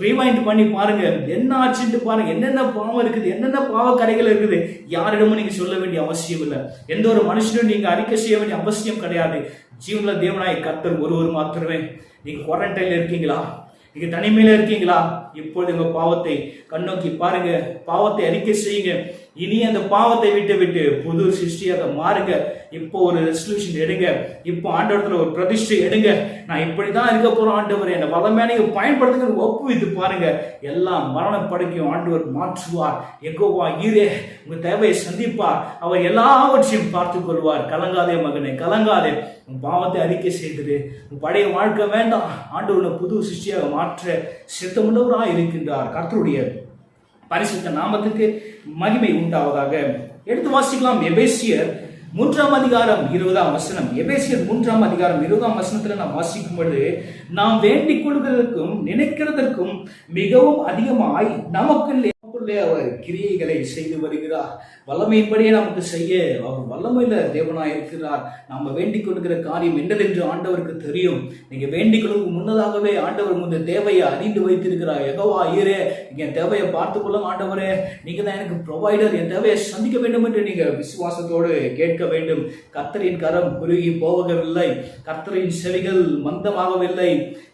ரிவைண்ட் பண்ணி பாருங்க, என்ன ஆச்சுட்டு பாருங்க. என்னென்ன பாவம் இருக்குது, என்னென்ன பாவ கரைகள் இருக்குது, யாரிடமும் நீங்க சொல்ல வேண்டிய அவசியம் இல்லை. எந்த ஒரு மனுஷனும் நீங்க அறிக்கை செய்ய வேண்டிய அவசியம் கிடையாது. ஜீவனுள்ள தேவனாய் கர்த்தர் ஒருவர் மாத்திரமே. நீங்க குவாரண்டைன்ல இருக்கீங்களா? நீங்க தனிமையில இருக்கீங்களா? இப்பொழுது உங்க பாவத்தை கண்ணோக்கி பாருங்க, பாவத்தை அறிக்கை செய்யுங்க. இனி அந்த பாவத்தை விட்டு விட்டு புது சிருஷ்டியாக மாறுங்க. இப்போ ஒரு ரெசல்யூஷன் எடுங்க. இப்போ ஆண்டவரத்துல ஒரு பிரதிஷ்டை எடுங்க. நான் இப்படிதான் இருக்க போறோம் ஆண்டவர், என்ன வளமையா நீங்க பயன்படுத்துங்க ஒப்புவித்து பாருங்க. எல்லா மரண படுக்கையும் ஆண்டவர் மாற்றுவார். யெகோவா ஈரே உங்க தேவையை சந்திப்பார். அவர் எல்லாவற்றையும் பார்த்துக் கொள்வார். கலங்காதே மகனே, கலங்காதே. உன் பாவத்தை அறிக்கை செய்தது, உன் பழைய வாழ்க்கை வேண்டாம். ஆண்டவர் புது சிருஷ்டியாக மாற்ற சித்தமுள்ளவராக இருக்கின்றார். கர்த்தருடைய பரிசுத்த நாமத்துக்கு மகிமை உண்டாவதாக. எடுத்து வாசிக்கலாம். எபேசியர் 3ஆம் அதிகாரம் 20ஆம் வசனம். எபேசியர் 3ஆம் அதிகாரம் 20ஆம் வசனத்துல நாம் வாசிக்கும் பொழுது, நாம் வேண்டிக் கொள்வதற்கும் நினைக்கிறதற்கும் மிகவும் அதிகமாய் நமக்குள்ளே அவர் கிரியைகளை செய்து வருகிறார். வல்லமையின்படியே நமக்கு செய்ய அவர் வல்லமையில தேவனாய் இருக்கிறார். நாம வேண்டிக் கொடுக்கிற காரியம் என்னதென்று ஆண்டவருக்கு தெரியும். நீங்க வேண்டிக் கொள்ளும் முன்னதாகவே ஆண்டவர் உங்க தேவையை அறிந்து வைத்திருக்கிறார். யெகோவா ஈரே என் தேவையை பார்த்துக் கொள்ளும் ஆண்டவரே, நீங்க தான் எனக்கு ப்ரொவைடர், என் தேவையை சந்திக்க வேண்டும் என்று நீங்க விசுவாசத்தோடு கேட்க வேண்டும். கர்த்தரின் கரம் குறுகி போகவில்லை, கர்த்தரின் செவிகள் மந்தமாகவில்லை.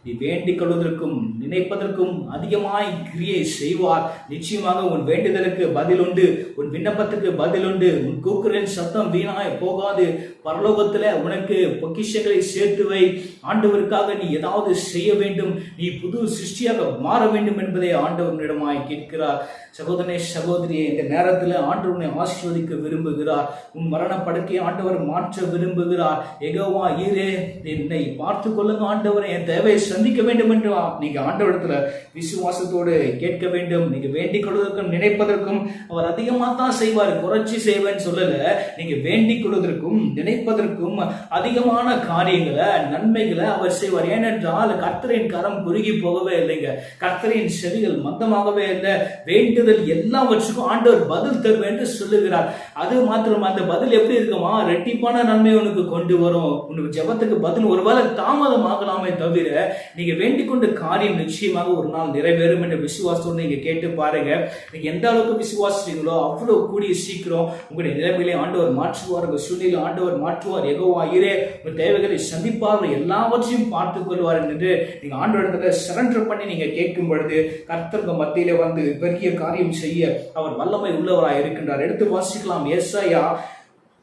நீ வேண்டிக் கொள்வதற்கும் நினைப்பதற்கும் அதிகமாய் கிரியை செய்வார். நிச்சயமாக உன் வேண்டுதலுக்கு பதில் உண்டு, உன் விண்ணப்பத்துக்கு பதில் உண்டு. உன் கூக்குரலின் சத்தம் வீணாய் போகாது. பரலோகத்துல உனக்கு பொக்கிஷங்களை சேர்த்து வை. ஆண்டவருக்காக நீ ஏதாவது செய்ய வேண்டும், நீ புது சிருஷ்டியாக மாற வேண்டும் என்பதை ஆண்டவரிடமாய் கேட்கிறார். சகோதரனே, சகோதரியே, இந்த நேரத்தில் ஆண்டவனை ஆசீர்வதிக்க விரும்புகிறார். உன் மரண படுக்கையை ஆண்டவர் மாற்ற விரும்புகிறார். யெகோவா ஈரே என்னை பார்த்து கொள்ளுங்க ஆண்டவரை, என் தேவையை சந்திக்க வேண்டும் என்று நீங்க ஆண்டவரிடத்துல விசுவாசத்தோடு கேட்க வேண்டும். நீங்க வேண்டிக் கொள்வதற்கும் நினைப்பதற்கும் அவர் அதிகமாக தான் செய்வார், குறைச்சி செய்வேன்னு சொல்லல. நீங்க வேண்டிக் கொள்வதற்கும் நினைப்பதற்கும் அதிகமான காரியங்களை, நன்மைகளை அவர் செய்வார். ஏனென்றால் கர்த்தரின் கரம் குறுகி போகவே இல்லைங்க, கர்த்தரின் செவிகள் மந்தமாகவே இல்லை. வேண்டுதல் எல்லாவற்றுக்கும் ஆண்டவர் பதில் தருவேன் என்று சொல்லுகிறார். அது மாத்திரம், அந்த பதில் எப்படி இருக்குமா, ரெட்டிப்பான நன்மை உனக்கு கொண்டு வரும். உனக்கு ஜெபத்துக்கு பதில் ஒருவேளை தாமதமாகலாமே தவிர நீங்க வேண்டிக் கொண்ட காரியம் நிச்சயமாக ஒரு நாள் நிறைவேறும் என்ற விசுவாசத்தோடு நீங்க கேட்டு பாருங்க. நீங்க எந்த அளவுக்கு விசுவாசிங்களோ அவ்வளவு கூடிய சீக்கிரம் உங்களுடைய நிலைமையிலே ஆண்டவர் மாற்றுவார், உங்க சூழ்நிலை ஆண்டவர் மாற்றுவார். யெகோவா ஈரே உங்க தேவைகளை சந்திப்பார், எல்லாவற்றையும் பார்த்துக் கொள்வார் என்று நீங்க ஆண்டவரிடத்துல சரண்டர் பண்ணி நீங்க கேட்கும் பொழுது கர்த்தருக்கு மத்தியிலே வந்து பெரிய காரியம் செய்ய அவர் வல்லமை உள்ளவராய் இருக்கின்றார். எடுத்து வாசிக்கலாம். ஏசாயா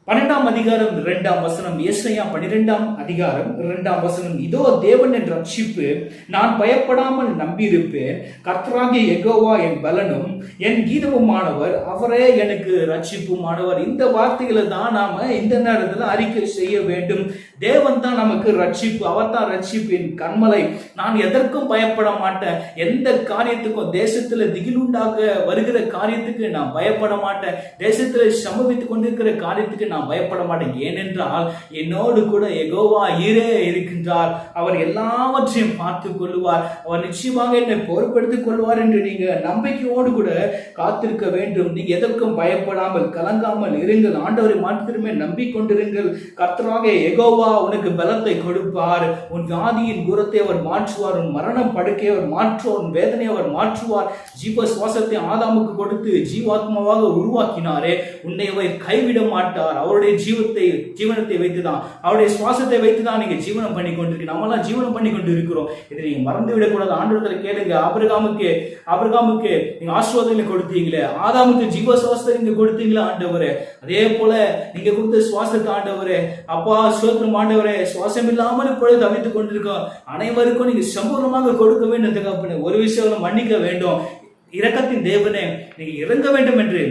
12ஆம் அதிகாரம் 2ஆம் வசனம். ஏசாயா 12ஆம் அதிகாரம் 2ஆம் வசனம். இதோ தேவன் என் ரட்சிப்பு, நான் பயப்படாமல் நம்பியிருப்பேன். கர்த்தராகிய யெகோவா என் பலனும் என் கீதமுமானவர், அவரே எனக்கு ரட்சிப்புமானவர். இந்த வார்த்தைகளை தான் நாம இந்த நேரத்தில் அறிக்கை செய்ய வேண்டும். தேவன் தான் நமக்கு ரட்சிப்பு, அவர் தான் ரட்சிப்பின் கண்மலை. நான் எதற்கும் பயப்பட மாட்டேன். எந்த காரியத்துக்கும், தேசத்துல திகிலுண்டாக வருகிற காரியத்துக்கு நான் பயப்பட மாட்டேன். தேசத்துல சம்பவித்துக் கொண்டிருக்கிற காரியத்துக்கு நான் பயப்பட மாட்டேன். ஏனென்றால் என்னோடு கூட யெகோவா ஈரே இருக்கின்றார். அவர் எல்லாவற்றையும் பார்த்துக் கொள்வார். அவர் நிச்சயமாக என்னை பொறுப்படுத்திக் கொள்வார் என்று நீங்க நம்பிக்கையோடு கூட காத்திருக்க வேண்டும். நீங்க எதற்கும் பயப்படாமல் கலங்காமல் இருங்கள். ஆண்டவரை மாத்திரமே நம்பிக்கொண்டிருங்கள். கர்த்தராகிய யெகோவா உனக்கு பலத்தை கொடுப்பார். உன் வியாதியின் தூரத்தை அவர் மாற்றுவார். உன் மரணம் படுக்கையை அவர் மாற்றுவார். உன் வேதனையை அவர் மாற்றுவார். ஜீவ சுவாசத்தை ஆதாமுக்கு கொடுத்து ஜீவாத்மாவாக உருவாக்கினாரே, உன்னை அவர் கைவிட மாட்டார். அவருடைய ஜீவனத்தை வைத்துதான், அவருடைய சுவாசத்தை வைத்துதான் நீங்க ஜீவனம் பண்ணி கொண்டிருக்கீங்க. நம்மளாம் ஜீவனம் பண்ணி கொண்டு இருக்கிறோம். இதை நீங்க மறந்து விடக்கூடாது. ஆண்டவரத்துல கேளுங்க. ஆபிரகாமுக்கு நீங்க ஆசீர்வாதங்களை கொடுத்தீங்களே, ஆதாமுக்கு ஜீவ சுவாசத்தை நீங்க கொடுத்தீங்களா ஆண்டவரே? அதே போல நீங்க கொடுத்த சுவாசத்தை ஆண்டவரே, அப்பா சோத்திரம் ஆண்டவரே, சுவாசம் இல்லாமல் இப்பொழுது தவித்துக் கொண்டிருக்கோம். அனைவருக்கும் நீங்க சம்பூர்ணமாக கொடுக்க வேண்டும். ஒரு விஷயம் மன்னிக்க வேண்டும். இரக்கத்தின் தேவனே, நீங்க இறங்க வேண்டும் என்று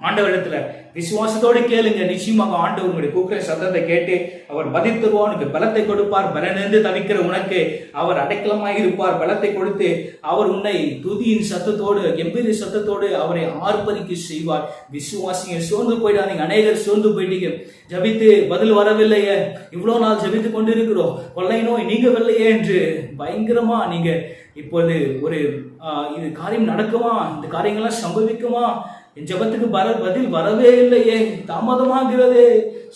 ஆண்டவரிடத்துல விசுவாசத்தோடு கேளுங்க. நிச்சயமாக ஆண்டவர் உங்களுடைய கூக்குரல் சத்தத்தை கேட்டு அவர் பதில் தருவார். உனக்கு பலத்தை கொடுப்பார். பலனிருந்து தவிக்கிற உனக்கு அவர் அடைக்கலமாய் இருப்பார். பலத்தை கொடுத்து அவர் உன்னை துதியின் சத்தத்தோடு, கம்பீர சத்தத்தோடு அவரை ஆர்ப்பரிக்க செய்வார். விசுவாசிங்க, சோர்ந்து போயிடாதீங்க. அநேகர் சோர்ந்து போயிட்டீங்க. ஜபித்து பதில் வரவில்லையே, இவ்வளவு நாள் ஜபித்து கொண்டு இருக்கிறோம், கொள்ளை நோய் நீங்கவில்லையே என்று பயங்கரமா நீங்க இப்போது ஒரு இது காரியம் நடக்குமா, இந்த காரியங்கள்லாம் சம்பவிக்குமா, என் ஜபத்துக்கு பதில் வரவே இல்லையே, தாமதமாகிறது,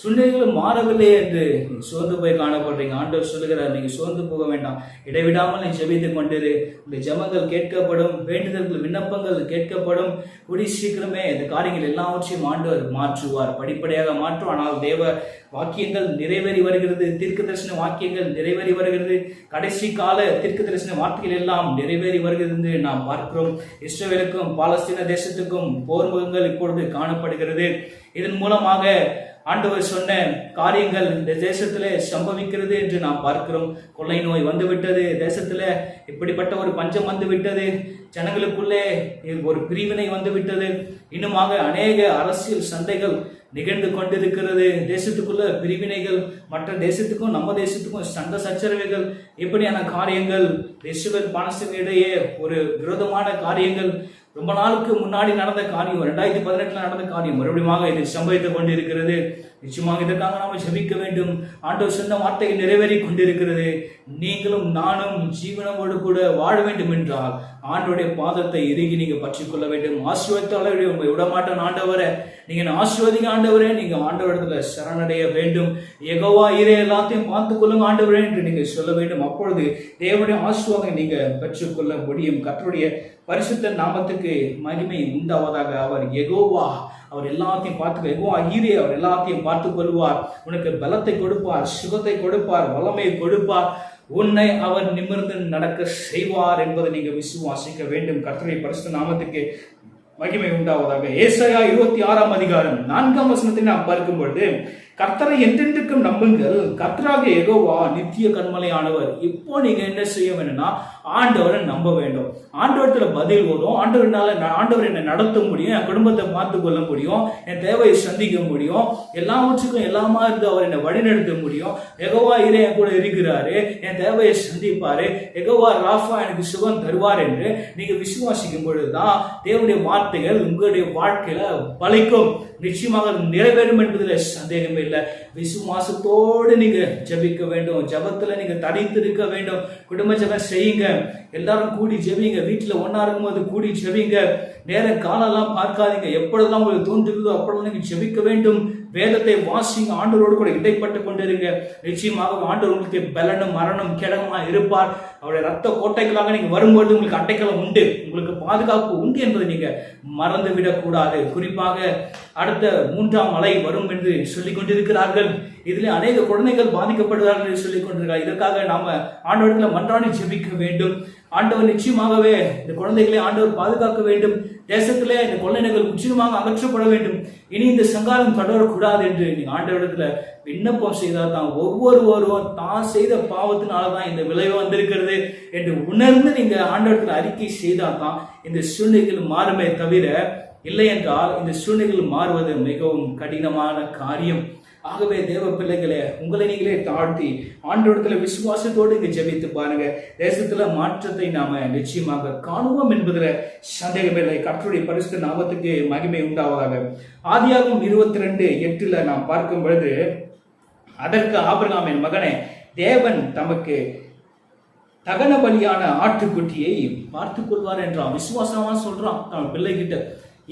சூழ்நிலைகள் மாறவில்லை என்று சோர்ந்து போய் காணப்படுறீங்க. ஆண்டவர் சொல்லுகிறார், நீங்க சோர்ந்து போக வேண்டாம், இடைவிடாமல் நீ ஜெபித்துக் கொண்டிரு. இந்த ஜெபங்கள் கேட்கப்படும், வேண்டுதல்கள் விண்ணப்பங்கள் கேட்கப்படும். கூடி சீக்கிரமே இந்த காரியங்கள் எல்லாவற்றையும் ஆண்டவர் மாற்றுவார், படிப்படியாக மாற்றும். ஆனால் தேவ வாக்கியங்கள் நிறைவேறி வருகிறது, தீர்க்க தரிசன வாக்கியங்கள் நிறைவேறி வருகிறது, கடைசி கால தீர்க்க தரிசன வார்த்தைகள் எல்லாம் நிறைவேறி வருகிறது என்று நாம் பார்க்கிறோம். இஸ்ரவேலுக்கும் பாலஸ்தீன தேசத்துக்கும் போர் முகங்கள் இப்பொழுது காணப்படுகிறது. இதன் மூலமாக ஆண்டவர் சொன்ன காரியங்கள் இந்த தேசத்துல சம்பவிக்கிறது என்று நாம் பார்க்கிறோம். கொள்ளை நோய் வந்துவிட்டது, தேசத்துல இப்படிப்பட்ட ஒரு பஞ்சம் வந்து விட்டது, ஜனங்களுக்குள்ளே ஒரு பிரிவினை வந்து விட்டது, இன்னுமாக அநேக அரசியல் சண்டைகள் நிகழ்ந்து கொண்டிருக்கிறது. தேசத்துக்குள்ள பிரிவினைகள், மற்ற தேசத்துக்கும் நம்ம தேசத்துக்கும் சண்டை சச்சரவுகள், இப்படியான காரியங்கள் இஸ்ரவேல் பாலஸ்தீன இடையே ஒரு விரோதமான காரியங்கள் ரொம்ப நாளுக்கு முன்னாடி நடந்த காரியம், 2018 நடந்த காரியம் மறுபடியும் இது சம்பவித்துக் கொண்டிருக்கிறது. நிச்சயமாக இதற்காக நாம் ஜெபிக்க வேண்டும். ஆண்டவர் சொன்ன வார்த்தைகள் நிறைவேறி கொண்டிருக்கிறது. நீங்களும் நானும் ஜீவனோடு கூட வாழ வேண்டும் என்றால் ஆண்டவருடைய பாதத்தை இறுகி நீங்க பற்றி கொள்ள வேண்டும். ஆசீர்வாதத்தாளருடைய உங்களை விடமாட்டான் ஆண்டவரை, நீங்க ஆசீர்வதிங்க ஆண்டவரே, நீங்க ஆண்டவரத்துல சரணடைய வேண்டும். யெகோவா ஈரே, எல்லாத்தையும் பார்த்துக் கொள்ளுங்க ஆண்டவரே என்று நீங்க சொல்ல வேண்டும். அப்பொழுது தேவனுடைய ஆசீர்வாதம் நீங்க பெற்றுக்கொள்ள முடியும். கர்த்தருடைய பரிசுத்த நாமத்துக்கு மகிமை உண்டாவதாக. அவர் யெகோவா, அவர் எல்லாத்தையும் பார்த்து, யெகோவா ஈரே, அவர் எல்லாத்தையும் பார்த்துக் கொள்வார். உனக்கு பலத்தை கொடுப்பார், சுகத்தை கொடுப்பார், வல்லமையை கொடுப்பார். உன்னை அவர் நிமிர்ந்து நடக்க செய்வார் என்பதை நீங்க விசுவாசிக்க வேண்டும். கர்த்தருடைய பரிசுத்த நாமத்துக்கு மகிமை உண்டாவதாக. ஏசாயா 26 அதிகாரம் 4 வசனத்தை நாம் பார்க்கும் பொழுது, கர்த்தரை என்றென்றுக்கும் நம்புங்கள், கர்த்தராக யெகோவா நித்திய கன்மலையானவர். இப்போ நீங்க என்ன செய்ய வேணும்னா ஆண்டவரை நம்ப வேண்டும். ஆண்டவரத்துல பதில் வரும். ஆண்டவர் என்னை நடத்த முடியும், என் குடும்பத்தை பார்த்து கொள்ள முடியும், என் தேவையை சந்திக்க முடியும், எல்லாவற்றுக்கும் எல்லாமா இருந்து அவர் என்னை வழிநடத்த முடியும். யெகோவா ஈரே என் கூட இருக்கிறாரு, என் தேவையை சந்திப்பாரு, யெகோவா ராஃபா எனக்கு சுகம் தருவார் என்று நீங்க விசுவாசிக்கும் பொழுதுதான் தேவனுடைய வார்த்தைகள் உங்களுடைய வாழ்க்கையில பலிக்கும். நிச்சயமாக நிறைவேறும் என்பதில் சந்தேகமே இல்லை. விசுவாசத்தோடு நீங்க ஜெபிக்க வேண்டும். ஜெபத்துல நீங்க தனித்திருக்க வேண்டும். குடும்ப ஜெபம் செய்யுங்க, எல்லாரும் கூடி ஜெபிங்க. வீட்டுல ஒன்னா இருக்கும்போது கூடி ஜெபிங்க. நேரம் காலெல்லாம் பார்க்காதீங்க. எப்பொழுதெல்லாம் உங்களுக்கு தோன்றுகிறதோ அப்பொழுது நீங்க ஜெபிக்க வேண்டும். வேதத்தை வாசிங்க, ஆண்டவரோடு கூட இடைப்பட்டு கொண்டிருங்க. நிச்சயமாக ஆண்டவர் உங்களுக்கு பலனும் மரணம் கேடகமா இருப்பார். அவருடைய ரத்த கோட்டைகளாக நீங்க வரும்போது உங்களுக்கு அட்டைக்கலம் உண்டு, உங்களுக்கு பாதுகாப்பு உண்டு என்பதை நீங்க மறந்து விடக்கூடாது. குறிப்பாக அடுத்த 3ஆம் அலை வரும் என்று சொல்லிக் கொண்டிருக்கிறார்கள். இதிலே அநேக குழந்தைகள் பாதிக்கப்படுவார்கள் என்று சொல்லிக் கொண்டிருக்கிறார். இதற்காக நாம ஆண்டவரத்துல மன்றாடி ஜெபிக்க வேண்டும். ஆண்டவர் நிச்சயமாகவே இந்த குழந்தைகளை ஆண்டவர் பாதுகாக்க வேண்டும். தேசத்திலே இந்த கொள்ளைகள் முற்றிலுமாக அகற்றப்பட வேண்டும். இனி இந்த சங்காரம் தொடரக்கூடாது என்று நீங்க ஆண்டவரிடத்துல விண்ணப்பம் செய்தால் தான், ஒவ்வொருவரும் தான் செய்த பாவத்தினால்தான் இந்த விளைவு வந்திருக்கிறது என்று உணர்ந்து நீங்க ஆண்டவரிடத்துல அறிக்கை செய்தால் தான் இந்த சூழ்நிலைகள் மாறுமே தவிர, இல்லை என்றால் இந்த சூழ்நிலைகள் மாறுவது மிகவும் கடினமான காரியம். ஆகவே தேவ பிள்ளைகளே, உங்களை நீங்களே தாழ்த்தி ஆண்டவரிடத்துல விசுவாசத்தோடு இங்க ஜெபித்து பாருங்க. தேசத்துல மாற்றத்தை நாம நிச்சயமாக காணுவோம் என்பதுல சந்தேகமில்லை. கர்த்தருடைய பரிசுத்த நாமத்துக்கு மகிமை உண்டாவதாக. ஆதியாகமம் 22:8 நாம் பார்க்கும் பொழுது, அதற்கு ஆபிரகாமின் மகனே, தேவன் தமக்கு தகன பலியான ஆட்டுக்குட்டியை பார்த்துக் கொள்வார் என்றான். விசுவாசமா சொல்றான் தன் பிள்ளை கிட்ட,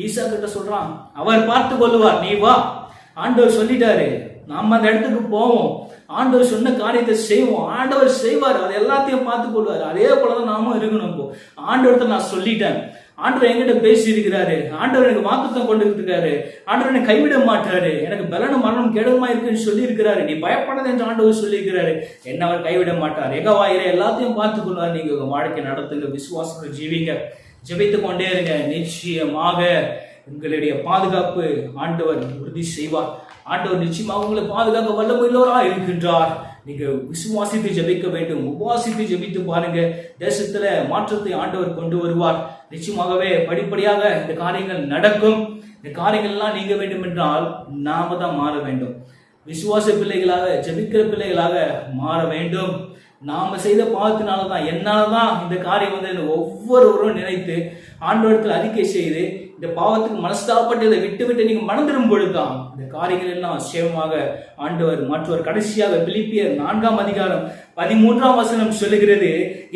ஈசா கிட்ட சொல்றான், அவர் பார்த்து கொள்வார், நீ வா. ஆண்டவர் சொல்லிட்டாரு, நம்ம அந்த இடத்துக்கு போவோம், ஆண்டவர் சொன்ன காரியத்தை செய்வோம், ஆண்டவர் செய்வார், அது எல்லாத்தையும் பார்த்துக் கொள்வார். அதே போலதான் நாமும் இருக்கணும். இப்போ ஆண்டவர்கிட்ட நான் சொல்லிட்டேன், ஆண்டவர் என்கிட்ட பேசி இருக்கிறாரு, ஆண்டவர் எனக்கு வாக்குத்தம் கொண்டு இருக்காரு, ஆண்டவர் என்னை கைவிட மாட்டாரு, எனக்கு பலனும் மரணம் கேடகமா இருக்குன்னு சொல்லி இருக்கிறாரு, நீ பயப்படாத என்று ஆண்டவர் சொல்லி இருக்கிறாரு. என்ன அவர் கைவிட மாட்டார். யெகோவா ஈரே எல்லாத்தையும் பார்த்துக் கொள்வார். நீங்க உங்க வாழ்க்கை நடத்துங்க, விசுவாசத்தை ஜீவிங்க, ஜெபித்துக் கொண்டே இருங்க. நிச்சயமாக உங்களுடைய பாதுகாப்பு ஆண்டவர் உறுதி செய்வார். ஆண்டவர் நிச்சயமாக உங்களை பாதுகாக்க வல்லமையுள்ளவராக இருக்கின்றார். நீங்க விசுவாசித்து ஜெபிக்க வேண்டும், உபவாசித்து ஜெபித்து பாருங்க. தேசத்துல மாற்றத்தை ஆண்டவர் கொண்டு வருவார். நிச்சயமாகவே படிப்படியாக இந்த காரியங்கள் நடக்கும். இந்த காரியங்கள் எல்லாம் நீங்க வேண்டும் என்றால் நாம தான் மாற வேண்டும். விசுவாச பிள்ளைகளாக, ஜெபிக்கிற பிள்ளைகளாக மாற வேண்டும். நாம செய்த பாவத்தினாலதான், என்னாலதான் இந்த காரியம் வந்து ஒவ்வொருவரும் நினைத்து ஆண்டவரத்தில் அறிக்கை செய்து இந்த பாவத்துக்கு மனஸ்தாபப்பட்டு இதை விட்டு விட்டு நீங்க மறந்துடும் பொழுதுதான் இந்த காரியங்கள் எல்லாம் சேமமாக ஆண்டவர் மாற்றுவார். கடைசியாக பிலிப்பியர் 4ஆம் அதிகாரம் 13ஆம் வசனம் சொல்லுகிறது,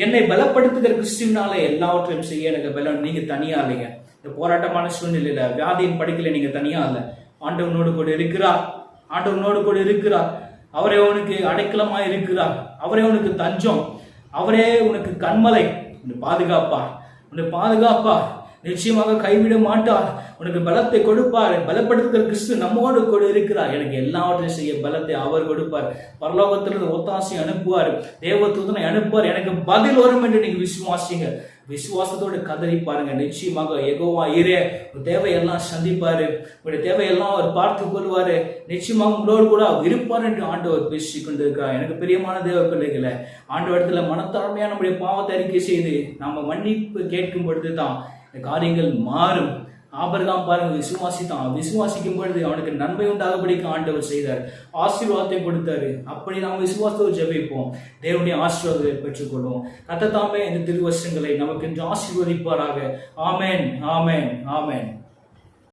என்னை பலப்படுத்துகிற கிறிஸ்துவினாலே எல்லாவற்றையும் செய்ய எனக்கு பலம். நீங்க தனியா இல்லைங்க. இந்த போராட்டமான சூழ்நிலையில, வியாதியின் படிக்கல நீங்க தனியா இல்லை. ஆண்டவனோடு கூட இருக்கிறார். ஆண்டவர் உன்னோடு கூட இருக்கிறார். அவரே உனக்கு அடைக்கலமாய் இருக்கிறார். அவரே உனக்கு தஞ்சம். அவரே உனக்கு கண்மலை. உன்னை பாதுகாப்பார். நிச்சயமாக கைவிட மாட்டார். உனக்கு பலத்தை கொடுப்பார். பலப்படுத்துகிற கிறிஸ்து நம்மோடு கூட இருக்கிறார். எனக்கு எல்லாவற்றையும் செய்ய பலத்தை அவர் கொடுப்பார். பரலோகத்திலிருந்து ஒத்தாசை அனுப்புவார். தேவதூதனை அனுப்புவார். எனக்கு பதில் வரும் என்று நீங்க விசுவாசிங்க. விசுவாசத்தோடு கதறி பாருங்க. நிச்சயமாக யெகோவா ஈரே தேவையெல்லாம் சந்திப்பாரு. உங்களுடைய தேவையெல்லாம் அவர் பார்த்து கொள்வாரு. நிச்சயமாக உங்களோடு கூட இருப்பார் என்று ஆண்டவர் பேசி கொண்டிருக்கிறார். எனக்கு பிரியமான தேவ பிள்ளைகளை, ஆண்டவரிடத்துல மனத்தாழ்மையா நம்முடைய பாவத்தை அறிக்கை செய்து நம்ம மன்னிப்பு கேட்கும் பொழுது தான் காரியங்கள் மாறும். ஆபிரகாம் பாருங்க, விசுவாசிக்கும் பொழுது அவனுக்கு நன்மை உண்டாகபடிக்கு ஆண்டவர் செய்தார். ஆசீர்வாதத்தை கொடுத்தாரு. அப்படி நாம் விசுவாசத்தோடு ஜெபிப்போம். தேவனுடைய ஆசீர்வாதத்தை பெற்றுக்கொள்வோம். கர்த்தர் தாமே இந்த திருவசனங்களை நமக்கு என்று ஆசீர்வதிப்பாராக. ஆமென், ஆமென், ஆமென்.